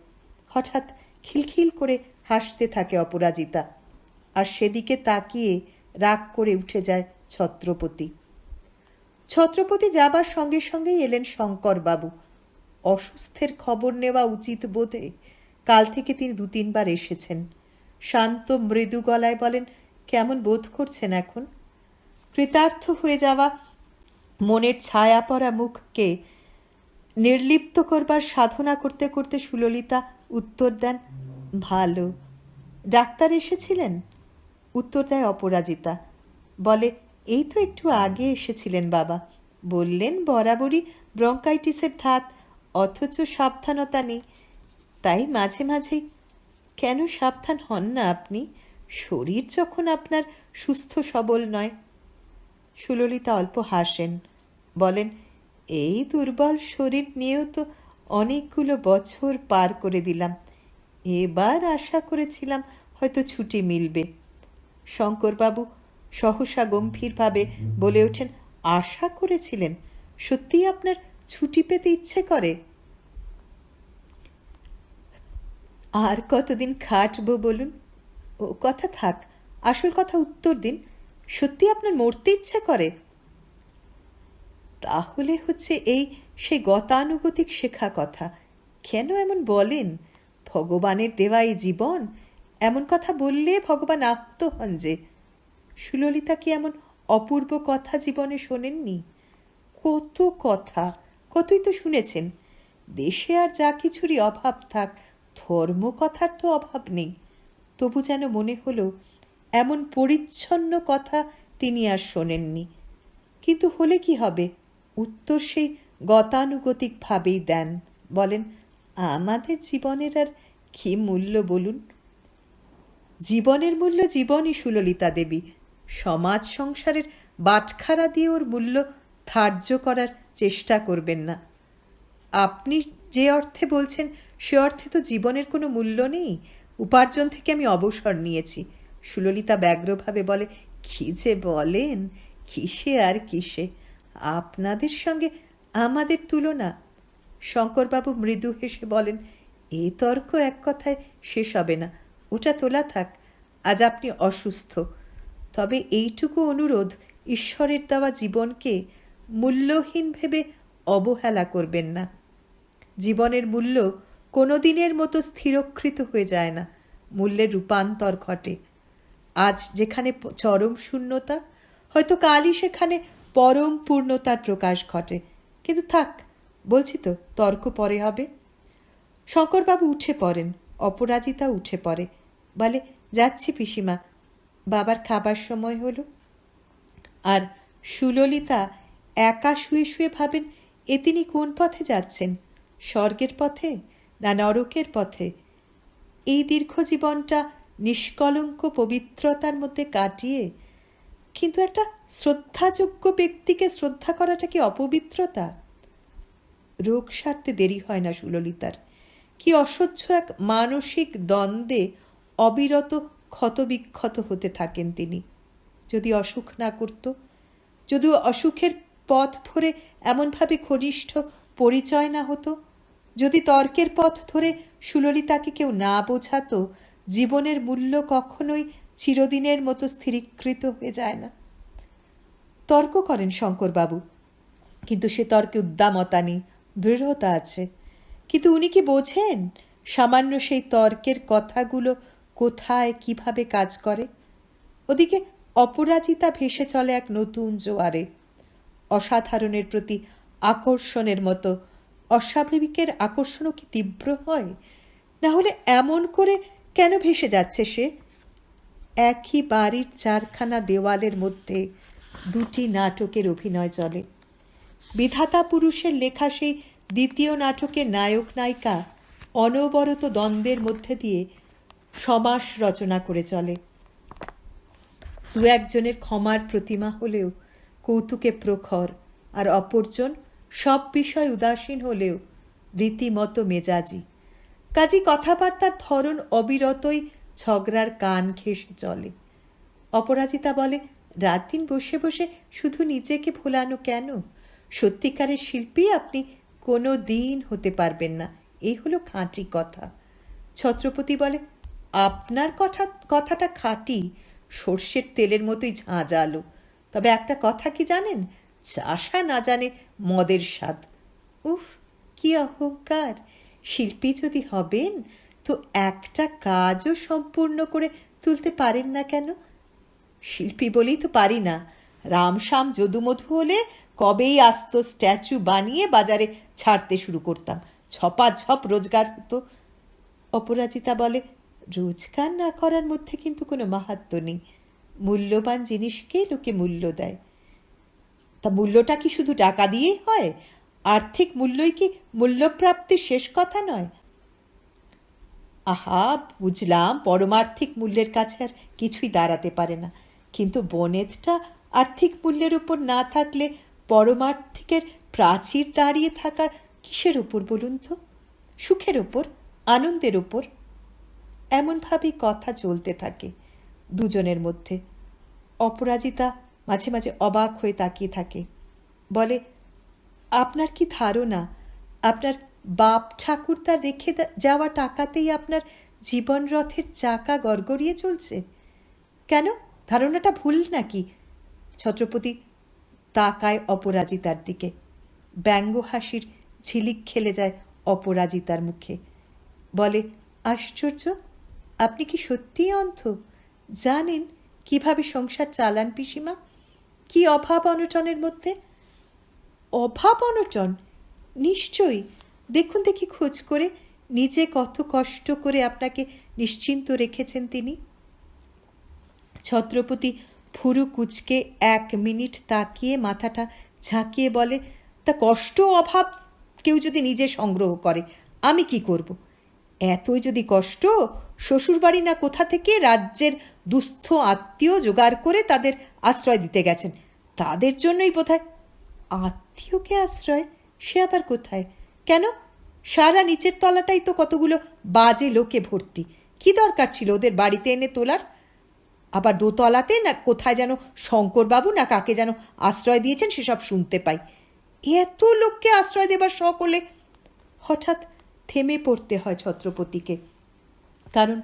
হঠাৎ খিলখিল করে হাসতে থাকে অপরাজিতা, আর সেদিকে তাকিয়ে রাগ করে উঠে যায় ছত্রপতি। ছত্রপতি যাবার সঙ্গে সঙ্গেই এলেন শঙ্করবাবু। অসুস্থের খবর নেওয়া উচিত বোধে কাল থেকে তিনি 2-3 বার এসেছেন। শান্ত মৃদু গলায় বলেন, কেমন বোধ করছেন এখন? কৃতার্থ হয়ে যাওয়া মনের ছায়া পড়া মুখকে নির্লিপ্ত করবার সাধনা করতে করতে সুললিতা উত্তর দেন, ভালো। ডাক্তার এসেছিলেন? উত্তর দেয় অপরাজিতা। বলে, এই তো একটু আগে এসেছিলেন বাবা, বললেন বরাবরই ব্রঙ্কাইটিসের ধাত, অথচ সাবধানতা নেই, তাই মাঝে মাঝেই। কেন সাবধান হন না আপনি, শরীর যখন আপনার সুস্থ সবল নয়? সুললিতা অল্প হাসেন, বলেন, এই দুর্বল শরীর নিয়েও তো অনেকগুলো বছর পার করে দিলাম, এবার আশা করেছিলাম হয়তো ছুটি মিলবে। শঙ্করবাবু সহসা গম্ভীরভাবে বলে ওঠেন, আশা করেছিলেন? সত্যিই আপনার ছুটি পেতে ইচ্ছে করে? আর কতদিন খাটবো বলুন? ও কথা থাক, আসল কথা উত্তর দিন, সত্যি আপনার মরতে ইচ্ছে করে? তাহলে হচ্ছে এই সেই গতানুগতিক শেখা কথা। কেন এমন বলেন? ভগবানের দেওয়া এই জীবন, এমন কথা বললে ভগবান আহত হন যে। সুললিতা কি এমন অপূর্ব কথা জীবনে শোনেননি? কত কথা, কতই তো শুনেছেন। দেশে আর যা কিছুরই অভাব থাক, ধর্ম কথার তো অভাব নেই। তবু যেন মনে হলো এমন পরিচ্ছন্ন কথা তিনি আর শোনেননি। কিন্তু হলে কি হবে? উত্তর সেই গতানুগতিকভাবেই দেন। বলেন, আমাদের জীবনের আর কি মূল্য বলুন? জীবনের মূল্য জীবনই সুললিতা দেবী, সমাজ সংসারের বাটখারা দিয়ে ওর মূল্য ধার্য করার চেষ্টা করবেন না। আপনি যে অর্থে বলছেন সে অর্থে তো জীবনের কোনো মূল্য নেই। উপার্জন থেকে আমি অবসর নিয়েছি। সুললিতা ব্যগ্রভাবে বলে, কি যে বলেন, কিসে আর কিসে, আপনাদের সঙ্গে আমাদের তুলনা। শঙ্করবাবু মৃদু হেসে বলেন, এ তর্ক এক কথায় শেষ হবে না, ওটা তোলা থাক। আজ আপনি অসুস্থ, তবে এইটুকু অনুরোধ, ঈশ্বরের দেওয়া জীবনকে মূল্যহীন ভেবে অবহেলা করবেন না। জীবনের মূল্য কোনো দিনের মতো স্থিরকৃত হয়ে যায় না, মূল্যের রূপান্তর ঘটে। আজ যেখানে চরম শূন্যতা, হয়তো কালই সেখানে পরম পূর্ণতার প্রকাশ ঘটে। কিন্তু থাক, বলছি তো, তর্ক পরে হবে। শঙ্করবাবু উঠে পড়েন, অপরাজিতা উঠে পড়ে, বলে, যাচ্ছি পিসিমা, বাবার খাবার সময় হলো। আর সুললিতা একা শুয়ে শুয়ে ভাবেন, এ তিনি কোন পথে যাচ্ছেন, স্বর্গের পথে না নরকের পথে? এই দীর্ঘ জীবনটা নিষ্কলঙ্ক পবিত্রতার মধ্যে কাটিয়ে কিন্তু একটা শ্রদ্ধাযোগ্য ব্যক্তিকে শ্রদ্ধা করাটা কি অপবিত্রতা? রোগ সারতে দেরি হয় না সুললিতার। কি অসহ্য এক মানসিক দ্বন্দ্বে অবিরত ক্ষতবিক্ষত হতে থাকেন তিনি। যদি অসুখ না করত, যদিও অসুখের পথ ধরে এমনভাবে ঘনিষ্ঠ পরিচয় না হতো, যদি তর্কের পথ ধরে সুললিতাকে কেউ না বোঝাতো, জীবনের মূল্য কখনোই চিরদিনের মতো স্থিরীকৃত হয়ে যায় না। তর্ক করেন শঙ্করবাবু, কিন্তু সে তর্কে উদ্দামতা নেই, দৃঢ়তা আছে। কিন্তু উনি কি বোঝেন সামান্য সেই তর্কের কথাগুলো কোথায় কিভাবে কাজ করে? ওদিকে অপরাজিতা ভেসে চলে এক নতুন জোয়ারে। অসাধারণের প্রতি আকর্ষণের মতো অস্বাভাবিকের আকর্ষণও কি তীব্র হয়? না হলে এমন করে কেন ভেসে যাচ্ছে সে? একই বাড়ির চারখানা দেওয়ালের মধ্যে দুটি নাটকের অভিনয় চলে। বিধাতা পুরুষের লেখা সেই দ্বিতীয় নাটকের নায়ক নায়িকা অনবরত দ্বন্দ্বের মধ্যে দিয়ে সমাস রচনা করে চলে। দু একজনের ক্ষমার প্রতিমা হলেও কৌতুকে প্রখর, আর অপরজন সব বিষয় উদাসীন হলেও রীতিমতো মেজাজি। কাজী কথাবার্তার ধরন অবিরতই ঝগড়ার কান ঘেঁষে চলে। অপরাজিতা বলে, রাত দিন বসে বসে শুধু নিজেকে ভোলানো কেন? সত্যিকারের শিল্পী আপনি কোনো দিন হতে পারবেন না, এই হলো খাঁটি কথা। ছত্রপতি বলে, আপনার কথাটা খাঁটি, সর্ষের তেলের মতোই ঝাঁঝালো। তবে একটা কথা কি জানেন, চাষা না জানে মদের স্বাদ। উফ, কি অহংকার! শিল্পী যদি হবেন তো একটা কাজও সম্পূর্ণ করে তুলতে পারেন না কেন? শিল্পী বলেই তো পারি না। রামশ্যাম যদুমধু হলে কবেই আস্ত স্ট্যাচু বানিয়ে বাজারে ছাড়তে শুরু করতাম, ঝপাঝপ রোজগার হতো। অপরাজিতা বলে, রোজগার না করার মধ্যে কিন্তু কোনো মাহাত্ম্য নেই। মূল্যবান জিনিসকে লোকে মূল্য দেয়। তা মূল্যটা কি শুধু টাকা দিয়েই হয়? আর্থিক মূল্যই কি মূল্যপ্রাপ্তির শেষ কথা নয়? আহা, বুঝলাম পরমার্থিক মূল্যের কাছে আর কিছুই দাঁড়াতে পারে না, কিন্তু বনেতটা আর্থিক মূল্যের উপর না থাকলে পরমার্থিকের প্রাচীর দাঁড়িয়ে থাকার কিসের উপর বলুন তো? সুখের উপর, আনন্দের উপর। এমনভাবেই কথা চলতে থাকে দুজনের মধ্যে। অপরাজিতা মাঝে মাঝে অবাক হয়ে তাকিয়ে থাকে, বলে, আপনার কি ধারণা আপনার বাপ ঠাকুরদা রেখে যাওয়া টাকাতেই আপনার জীবন রথের চাকা গড়গড়িয়ে চলছে? কেন, ধারণাটা ভুল নাকি? ছত্রপতি তাকায় অপরাজিতার দিকে। ব্যঙ্গ হাসির ঝিলিক খেলে যায় অপরাজিতার মুখে। বলে, আশ্চর্য, আপনি কি সত্যিই অন্ধ? জানেন কিভাবে সংসার চালান পিসিমা? কি অভাব অনটনের মধ্যে। অভাব অনটন? নিশ্চয়ই, দেখুন দেখি খোঁজ করে, নিজে কত কষ্ট করে আপনাকে নিশ্চিন্ত রেখেছেন তিনি। ছত্রপতি ফুরু কুচকে 1 মিনিট তাকিয়ে মাথাটা ঝাঁকিয়ে বলে, তা কষ্ট অভাব কেউ যদি নিজে সংগ্রহ করে, আমি কি করব? এতই যদি কষ্ট, শ্বশুরবাড়ি না কোথা থেকে রাজ্যের দুস্থ আত্মীয় জোগাড় করে তাদের আশ্রয় দিতে গেছেন, তাদের জন্যই বোধহয়। আত্মীয়কে আশ্রয়? সে আবার কোথায়? কেন, সারা নিচের তলাটাই তো কতগুলো বাজে লোকে ভর্তি, কি দরকার ছিল ওদের বাড়িতে এনে তোলার? আবার দোতলাতে না কোথায় যেন শঙ্করবাবু না কাকে যেন আশ্রয় দিয়েছেন সেসব শুনতে পাই। এত লোককে আশ্রয় দেবার শখ হলে হঠাৎ থেমে পড়তে হয় ছত্রপতিকে, কারণ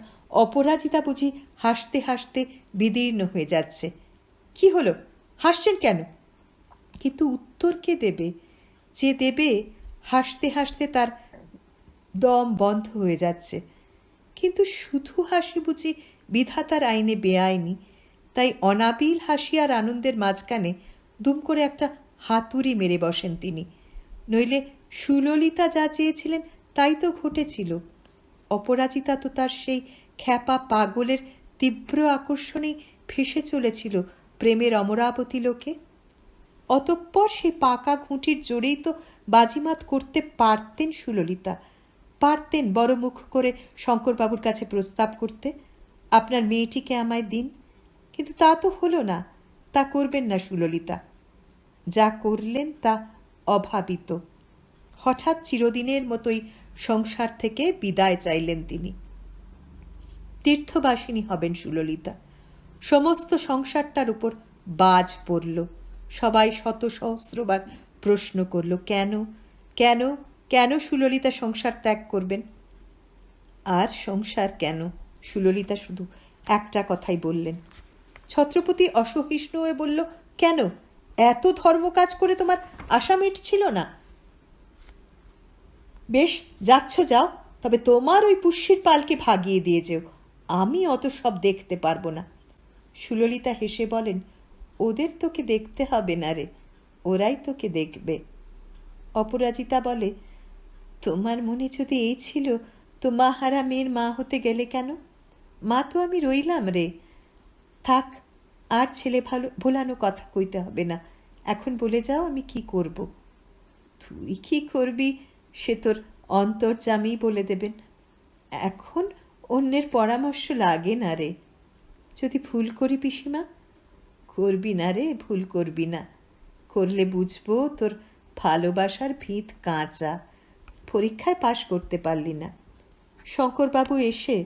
অপরাজিতা বুঝি হাসতে হাসতে বিদীর্ণ হয়ে যাচ্ছে। কি হলো, হাসছেন কেন? কিন্তু উত্তর কে দেবে? যে দেবে, হাসতে হাসতে তার দম বন্ধ হয়ে যাচ্ছে। কিন্তু শুধু হাসি বুঝি বিধাতার আইনে বেআইনি? তাই অনাবিল হাসি আর আনন্দের মাঝখানে দুম করে একটা হাতুড়ি মেরে বসেন তিনি। নইলে সুললিতা যা চেয়েছিলেন তাই তো ঘটেছিল। অপরাজিতা তো তার সেই খ্যাপা পাগলের তীব্র আকর্ষণেই ভেসে চলেছিল প্রেমের অমরাবতী লোকে। অতঃপর সেই পাকা ঘুঁটির জোরেই তো বাজিমাত করতে পারতেন সুললিতা, পারতেন বড় মুখ করে শঙ্করবাবুর কাছে প্রস্তাব করতে, আপনার মেয়েটিকে আমায় দিন। কিন্তু তা তো হলো না, তা করবেন না সুললিতা। যা করলেন তা অভাবিত। হঠাৎ চিরদিনের মতোই সংসার থেকে বিদায় চাইলেন তিনি। তীর্থবাসিনী হবেন সুললিতা। সমস্ত সংসারটার উপর বাজ পড়ল। সবাই শত সহস্রবার প্রশ্ন করল, কেন কেন কেন সুললিতা সংসার ত্যাগ করবেন? আর সংসার কেন? সুললিতা শুধু একটা কথাই বললেন। ছত্রপতি অসহিষ্ণু হয়ে বলল, কেন? এত ধর্মকাজ করে তোমার আশা মিটছিল না? বেশ, যাচ্ছ যাও, তবে তোমার ওই পুষ্যির পালকে ভাগিয়ে দিয়ে যেও, আমি অত সব দেখতে পারবো না। সুললিতা হেসে বলেন, ওদের তোকে দেখতে হবে না রে, ওরাই তোকে দেখবে। অপরাজিতা বলে, তোমার মনে যদি এই ছিল তো মা হারা মেয়ের মা হতে গেলে কেন? মা তো আমি রইলাম রে। থাক, আর ছেলে ভালো ভোলানো কথা কইতে হবে না, এখন বলে যাও আমি কি করব। তুই কি করবি সে তোর অন্তর্যামী বলে দেবেন। এখন অন্যের পরামর্শ লাগে না রে। যদি ভুল করি পিসিমা? করবি না রে, ভুল করবি না। করলে বুঝবো তোর ভালোবাসার ভিত কাঁচা, পরীক্ষায় পাশ করতে পারলি না। শঙ্করবাবু এসে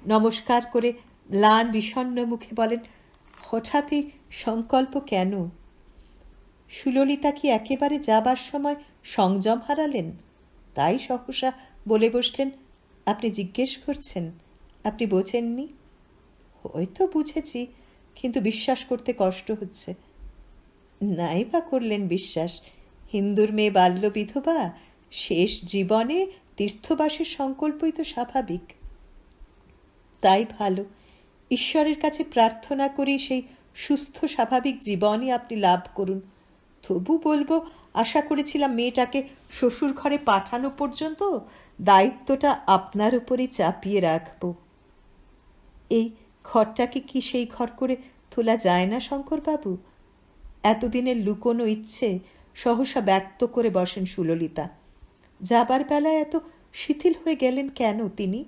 নমস্কার করে ম্লান বিষণ্ণ মুখে বলেন, হঠাৎই সংকল্প কেন? সুললিতা কি একেবারে যাবার সময় সংযম হারালেন? তাই সহসা বলে বসলেন, আপনি জিজ্ঞেস করছেন, আপনি বোঝেননি? হয়তো বুঝেছি, কিন্তু বিশ্বাস করতে কষ্ট হচ্ছে। নাই বা করলেন বিশ্বাস? হিন্দুর মেয়ে বাল্য বিধবা, শেষ জীবনে তীর্থবাসের সংকল্পই তো স্বাভাবিক। তাই ভালো, ঈশ্বরের কাছে প্রার্থনা করি সেই সুস্থ স্বাভাবিক জীবনই আপনি লাভ করুন। তবু বলবো, আশা করেছিলাম মেয়েটাকে শ্বশুর ঘরে পাঠানো পর্যন্ত দায়িত্বটা আপনার উপরই চাপিয়ে রাখব। এই ঘরটাকে কি সেই ঘর করে তোলা যায় না শঙ্করবাবু? এতদিনের লুকোনো ইচ্ছে সহসা ব্যক্ত করে বসেন সুললিতা। যাবার বেলায় এত শিথিল হয়ে গেলেন কেন তিনি?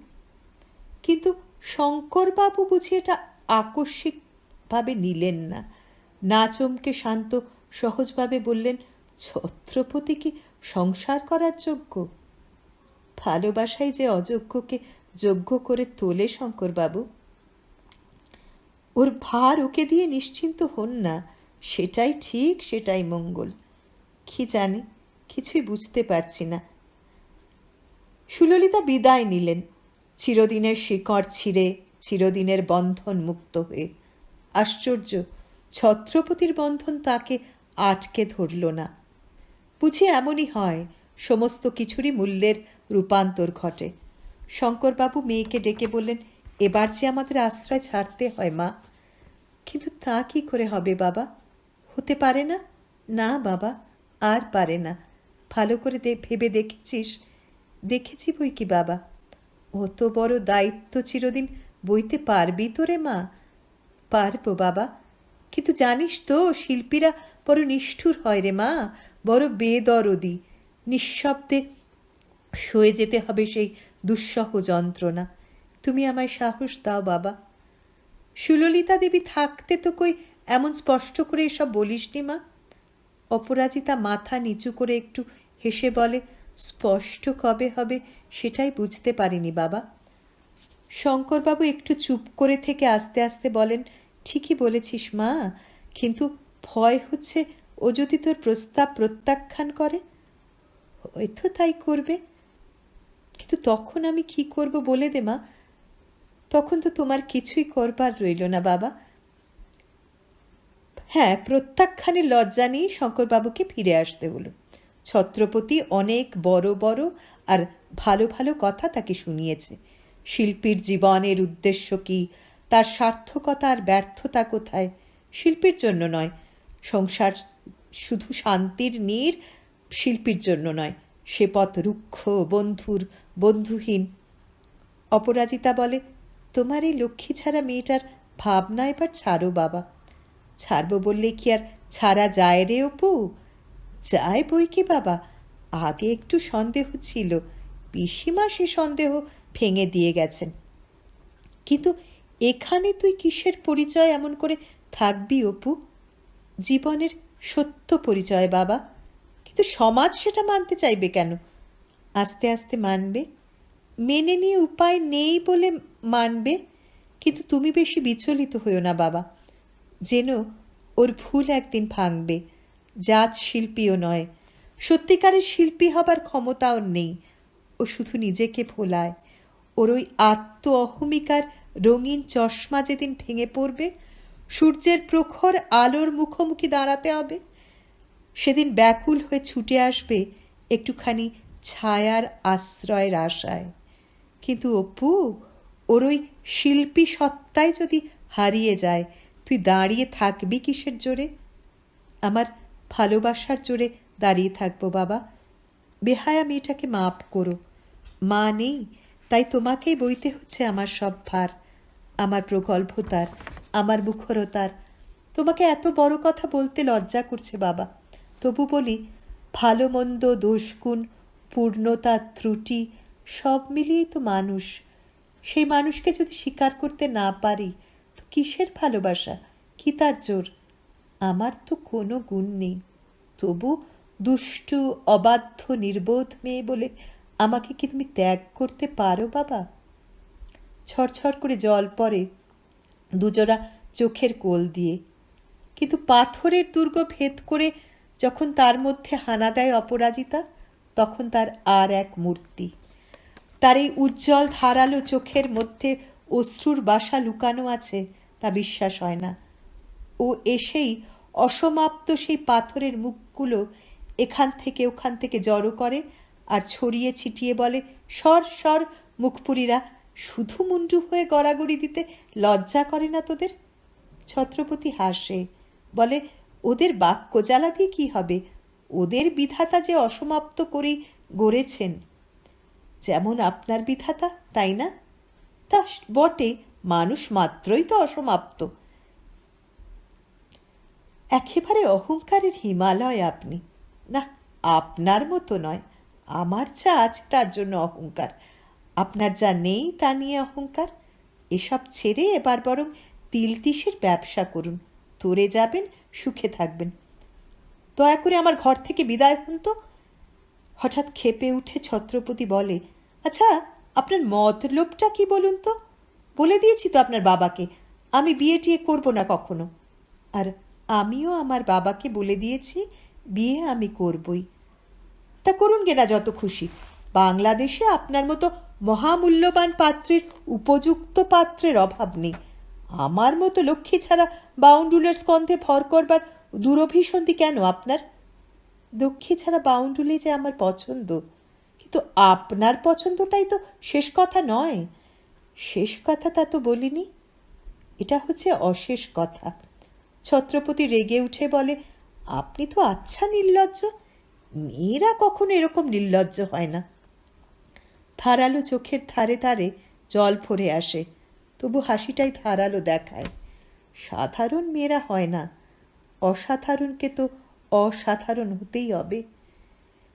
কিন্তু শঙ্করবাবু বুঝি এটা আকস্মিকভাবে নিলেন না। না চমকে শান্ত সহজভাবে বললেন, ছত্রপতি কি সংসার করার যোগ্য? ভালোবাসাই যে অযোগ্যকে যোগ্য করে তোলে শঙ্করবাবু। ওর ভার ওকে দিয়ে নিশ্চিন্ত হন না, সেটাই ঠিক, সেটাই মঙ্গল। কি জানি, কিছুই বুঝতে পারছি না। সুললিতা বিদায় নিলেন, চিরদিনের শিকড় ছিঁড়ে, চিরদিনের বন্ধন মুক্ত হয়ে। আশ্চর্য, ছত্রপতির বন্ধন তাকে আটকে ধরল না। বুঝি এমনই হয়, সমস্ত কিছুরই মূল্যের রূপান্তর ঘটে। শঙ্করবাবু মেয়েকে ডেকে বললেন, এবার যে আমাদের আশ্রয় ছাড়তে হয় মা। কিন্তু তা কি করে হবে বাবা? হতে পারে না? না বাবা, আর পারে না। ভালো করে ভেবে দেখেছিস? দেখেছি বই কি বাবা। অত বড় দায়িত্ব চিরদিন বইতে পারবি তো রে মা? পারবো বাবা, কিন্তু জানিস তো শিল্পীরা বড় নিষ্ঠুর হয় রে মা, বড় বেদরদি। নিঃশব্দে সয়ে যেতে হবে সেই দুঃসহ যন্ত্রণা। তুমি আমায় সাহস দাও বাবা। সুললিতা দেবী থাকতে তো কই এমন স্পষ্ট করে এসব বলিসনি মা। অপরাজিতা মাথা নিচু করে একটু হেসে বলে, স্পষ্ট কবে হবে সেটাই বুঝতে পারিনি বাবা। শঙ্করবাবু একটু চুপ করে থেকে আস্তে আস্তে বলেন, ঠিকই বলেছিস মা, কিন্তু ভয় হচ্ছে ও যদি তোর প্রস্তাব প্রত্যাখ্যান করে। হয়তো তাই করবে, কিন্তু তখন আমি কি করব বলে দে মা। তখন তো তোমার কিছুই করবার রইল না বাবা। হ্যাঁ, প্রত্যাখ্যানের লজ্জা নিয়ে শঙ্করবাবুকে ফিরে আসতে হলো। ছত্রপতি অনেক বড় বড় আর ভালো ভালো কথা তাকে শুনিয়েছে। শিল্পীর জীবনের উদ্দেশ্য কি, তার সার্থকতা আর ব্যর্থতা কোথায়, শিল্পীর জন্য নয়, সংসার শুধু শান্তির নীড় শিল্পীর জন্য নয়, সে পথ রুক্ষ, বন্ধুর বন্ধুহীন। অপরাজিতা বলে, তোমার এই লক্ষ্মী ছাড়া মেয়েটার ভাবনা এবার ছাড়ো বাবা। ছাড়বো বললে কি আর ছাড়া যায় রে অপু? যায় বই কি বাবা। আগে একটু সন্দেহ ছিল, পিসিমা সে সন্দেহ ভেঙে দিয়ে গেছেন। কিন্তু এখানে তুই কিসের পরিচয় এমন করে থাকবি অপু? জীবনের সত্য পরিচয় বাবা। কিন্তু সমাজ সেটা মানতে চাইবে কেন? আস্তে আস্তে মানবে, মেনে নিয়ে উপায় নেই বলে মানবে। কিন্তু তুমি বেশি বিচলিত হইও না বাবা। যেন ওর ভুল একদিন ভাঙবে। জাত শিল্পীও নয়, সত্যিকারের শিল্পী হবার ক্ষমতা ওর নেই। ও শুধু নিজেকে ভোলায়। ওর ওই আত্ম অহমিকার রঙিন চশমা যেদিন ভেঙে পড়বে, সূর্যের প্রখর আলোর মুখোমুখি দাঁড়াতে হবে, সেদিন ব্যাকুল হয়ে ছুটে আসবে একটুখানি ছায়ার আশ্রয়ের আশায়। কিন্তু অপু, ওর ওই শিল্পী সত্তাই যদি হারিয়ে যায়, তুই দাঁড়িয়ে থাকবি কিসের জোরে? আমার ভালোবাসার জোরে দাঁড়িয়ে থাকবো বাবা। বেহায়া মেয়েটাকে মাপ করো। মা নেই, তাই তোমাকেই বইতে হচ্ছে আমার সব ভার, আমার প্রগল্ভতার, আমার মুখরতার। তোমাকে এত বড় কথা বলতে লজ্জা করছে বাবা। তবু বলি, ভালো মন্দ, দোষগুণ, পূর্ণতা, ত্রুটি সব মিলিয়েই তো মানুষ। সেই মানুষকে যদি স্বীকার করতে না পারি, তো কিসের ভালোবাসা, কি তার জোর? আমার তো কোনো গুণ নেই, তবু দুষ্টু, অবাধ্য, নির্বোধ মেয়ে বলে আমাকে কি তুমি ত্যাগ করতে পারো বাবা? ছড়ছড় করে জল পড়ে দুজোড়া চোখের কোল দিয়ে। কিন্তু পাথরের দুর্গ ভেদ করে যখন তার মধ্যে হানা দেয় অপরাজিতা, তখন তার আর এক মূর্তি। তার এই উজ্জ্বল ধারালো চোখের মধ্যে অশ্রুর বাসা লুকানো আছে, তা বিশ্বাস হয় না। ও এসেই অসমাপ্ত সেই পাথরের মুখগুলো এখান থেকে ওখান থেকে জড়ো করে আর ছড়িয়ে ছিটিয়ে বলে, সর সর মুখপুরীরা, শুধু মুন্ডু হয়ে গড়াগড়ি দিতে লজ্জা করে না তোদের? ছত্রপতি হাসে, বলে, ওদের বাক্য জ্বালা দিয়ে কি হবে? ওদের বিধাতা যে অসমাপ্ত করেই গড়েছেন। যেমন আপনার বিধাতা, তাই না? তা বটে, মানুষ মাত্রই তো অসমাপ্ত। একেবারে অহংকারের হিমালয় আপনি। না, আপনার মতো নয়। আমার যা আছে তার জন্য অহংকার, আপনার যা নেই তা নিয়ে অহংকার। এসব ছেড়ে এবার বরং তিলতিসের ব্যবসা করুন, তোরে যাবেন, সুখে থাকবেন। দয়া করে আমার ঘর থেকে বিদায় হন তো। হঠাৎ ক্ষেপে উঠে ছত্রপতি বলে, আচ্ছা, আপনার মতলবটা কি বলুন তো? বলে দিয়েছি তো আপনার বাবাকে, আমি বিয়ে টিয়ে করবো না কখনো। আর আমিও আমার বাবাকে বলে দিয়েছি, বিয়ে আমি করবই। তা করুন গে না যত খুশি। বাংলাদেশে আপনার মতো মহামূল্যবান পাত্রের উপযুক্ত পাত্রের অভাব নেই। আমার মতো লক্ষ্মী ছাড়া বাউন্ডুলের স্কন্ধে ভর করবার দুরভিসন্ধি কেন আপনার? লক্ষ্মী ছাড়া বাউন্ডুলে যে আমার পছন্দ, কিন্তু আপনার পছন্দটাই তো শেষ কথা নয়। শেষ কথা তা তো বলিনি, এটা হচ্ছে অশেষ কথা। ছত্রপতি রেগে উঠে বলে, আপনি তো আচ্ছা নির্লজ্জ। মেয়েরা কখনো এরকম নির্লজ্জ হয় না। ধারালো চোখের ধারে ধারে জল ভরে আসে, তবু হাসিটাই ধারালো দেখায়। সাধারণ মেয়েরা হয় না, অসাধারণকে তো অসাধারণ হতেই হবে।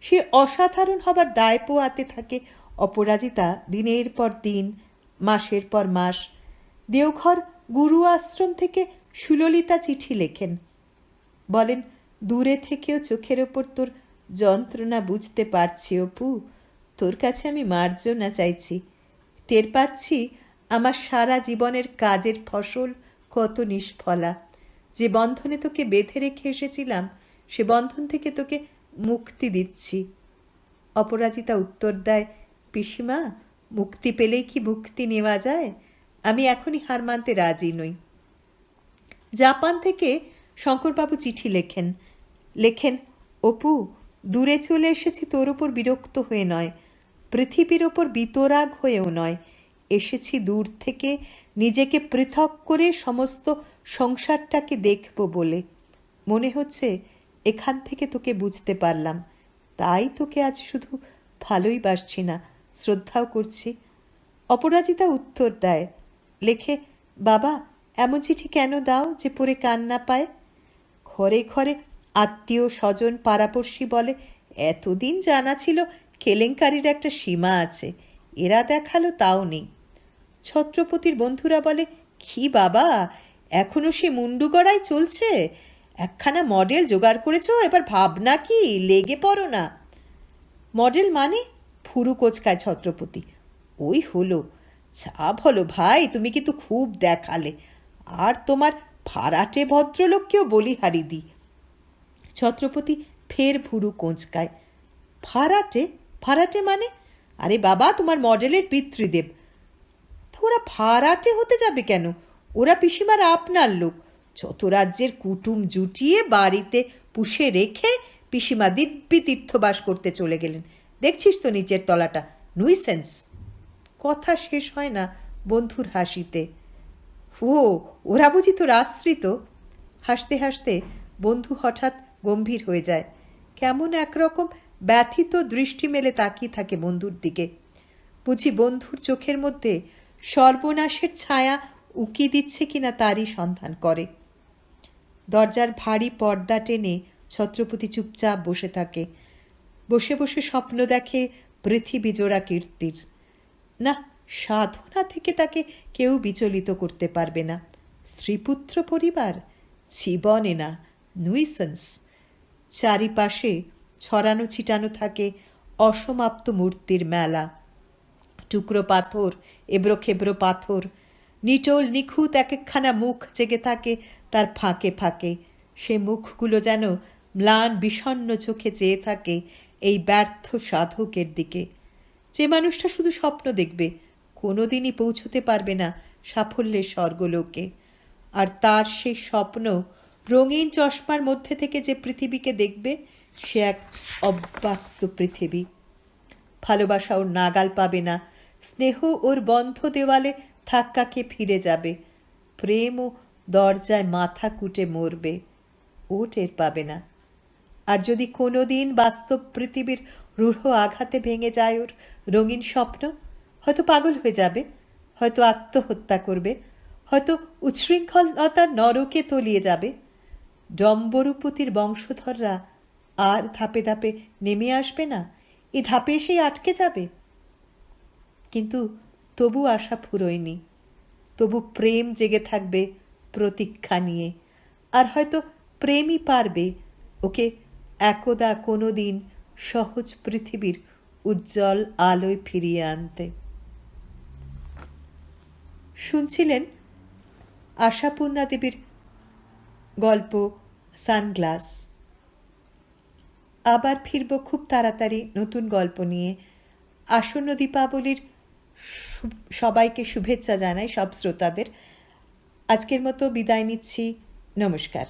সে অসাধারণ হবার দায় পোয়াতে থাকে অপরাজিতা দিনের পর দিন, মাসের পর মাস। দেওঘর গুরু আশ্রম থেকে সুললিতা চিঠি লেখেন, বলেন, দূরে থেকেও চোখের ওপর তোর যন্ত্রণা বুঝতে পারছি অপু। তোর কাছে আমি মার্জনা চাইছি। টের পাচ্ছি আমার সারা জীবনের কাজের ফসল কত নিষ্ফলা। যে বন্ধনে তোকে বেঁধে রেখে এসেছিলাম, সে বন্ধন থেকে তোকে মুক্তি দিচ্ছি। অপরাজিতা উত্তর দেয়, পিসিমা, মুক্তি পেলেই কি মুক্তি নেওয়া যায়? আমি এখনই হার মানতে রাজি নই। জাপান থেকে শঙ্করবাবু চিঠি লেখেন, অপু, দূরে চলে এসেছি তোর ওপর বিরক্ত হয়ে নয়, পৃথিবীর ওপর বিতরাগ হয়েও নয়। এসেছি দূর থেকে নিজেকে পৃথক করে সমস্ত সংসারটাকে দেখব বলে। মনে হচ্ছে এখান থেকে তোকে বুঝতে পারলাম, তাই তোকে আজ শুধু ভালোই বাসছি না, শ্রদ্ধাও করছি। অপরাজিতা উত্তর দেয়, লেখে, বাবা এমন চিঠি কেন দাও যে পড়ে কান্না পায়? ঘরে ঘরে আত্মীয় স্বজন পাড়াপড়শি বলে, এতদিন জানা ছিল কেলেঙ্কারির একটা সীমা আছে, এরা দেখালো তাও নেই। ছত্রপতির বন্ধুরা বলে, কি বাবা এখনো সে মুন্ডু গড়াই চলছে? একখানা মডেল জোগাড় করেছ, এবার ভাবনা কি, লেগে পড়ো না। মডেল মানে? ফুরু কোচকায় ছত্রপতি। ওই হলো, যা বলো ভাই, তুমি কিন্তু খুব দেখালে, আর তোমার ফারাটে ভদ্রলোককেও বলিহারি দি। ছত্রপতি ফের ভুরু কোঁচকায়। ফারাটে? ফারাটে মানে? আরে বাবা, তোমার মডেলের পিতৃদেব। ওরা ফারাটে হতে যাবে কেন? ওরা পিসিমার আপনার লোক, যত রাজ্যের কুটুম জুটিয়ে বাড়িতে পুষে রেখে পিসিমা দিব্যি তীর্থবাস করতে চলে গেলেন। দেখছিস তো নিচের তলাটা, নুইসেন্স। কথা শেষ হয় না বন্ধুর হাসিতে। ও, ওরা বুঝি তোর আশ্রিত? হাসতে হাসতে বন্ধু হঠাৎ গম্ভীর হয়ে যায়, কেমন একরকম ব্যথিত দৃষ্টি মেলে তাকিয়ে থাকে বন্ধুর দিকে। বুঝি বন্ধুর চোখের মধ্যে সর্বনাশের ছায়া উকি দিচ্ছে কিনা তারই সন্ধান করে। দরজার ভারী পর্দা টেনে ছত্রপতি চুপচাপ বসে থাকে। বসে বসে স্বপ্ন দেখে পৃথিবী জোড়া কীর্তির। না, সাধনা থেকে তাকে কেউ বিচলিত করতে পারবে না। স্ত্রীপুত্র পরিবার? জীবনে না, নুইসেন্স। চারিপাশে ছড়ানো ছিটানো থাকে অসমাপ্ত মূর্তির মেলা, টুকরো পাথর, এবড়ো খেবড়ো পাথর, নিটোল নিখুঁত এক একখানা মুখ জেগে থাকে তার ফাঁকে ফাঁকে। সে মুখগুলো যেন ম্লান বিষণ্ণ চোখে চেয়ে থাকে এই ব্যর্থ সাধকের দিকে। যে মানুষটা শুধু স্বপ্ন দেখবে, কোনোদিনই পৌঁছতে পারবে না সাফল্যের স্বর্গলোকে। আর তার সেই স্বপ্ন রঙিন চশমার মধ্যে থেকে যে পৃথিবীকে দেখবে, সে এক অব্যক্ত পৃথিবী। ভালোবাসা ওর নাগাল পাবে না, স্নেহ ওর বন্ধ দেওয়ালে ধাক্কা খেয়ে ফিরে যাবে, প্রেমও দরজায় মাথা কুটে মরবে, ও টের পাবে না। আর যদি কোনো দিন বাস্তব পৃথিবীর রূঢ় আঘাতে ভেঙে যায় ওর রঙিন স্বপ্ন, হয়তো পাগল হয়ে যাবে, হয়তো আত্মহত্যা করবে, হয়তো উচ্ছৃঙ্খলতার নরকে তলিয়ে যাবে। ডম্বরুপতির বংশধররা আর ধাপে ধাপে নেমে আসবে না, এ ধাপে এসেই আটকে যাবে। কিন্তু তবু আশা ফুরোয়নি, তবু প্রেম জেগে থাকবে প্রতীক্ষা নিয়ে। আর হয়তো প্রেমই পারবে ওকে একদা কোনো দিন সহজ পৃথিবীর উজ্জ্বল আলোয় ফিরিয়ে আনতে। শুনছিলেন আশাপূর্ণা দেবীর গল্প সানগ্লাস। আবার ফিরব খুব তাড়াতাড়ি নতুন গল্প নিয়ে। আসন্ন দীপাবলির সবাইকে শুভেচ্ছা জানাই, সব শ্রোতাদের। আজকের মতো বিদায় নিচ্ছি, নমস্কার।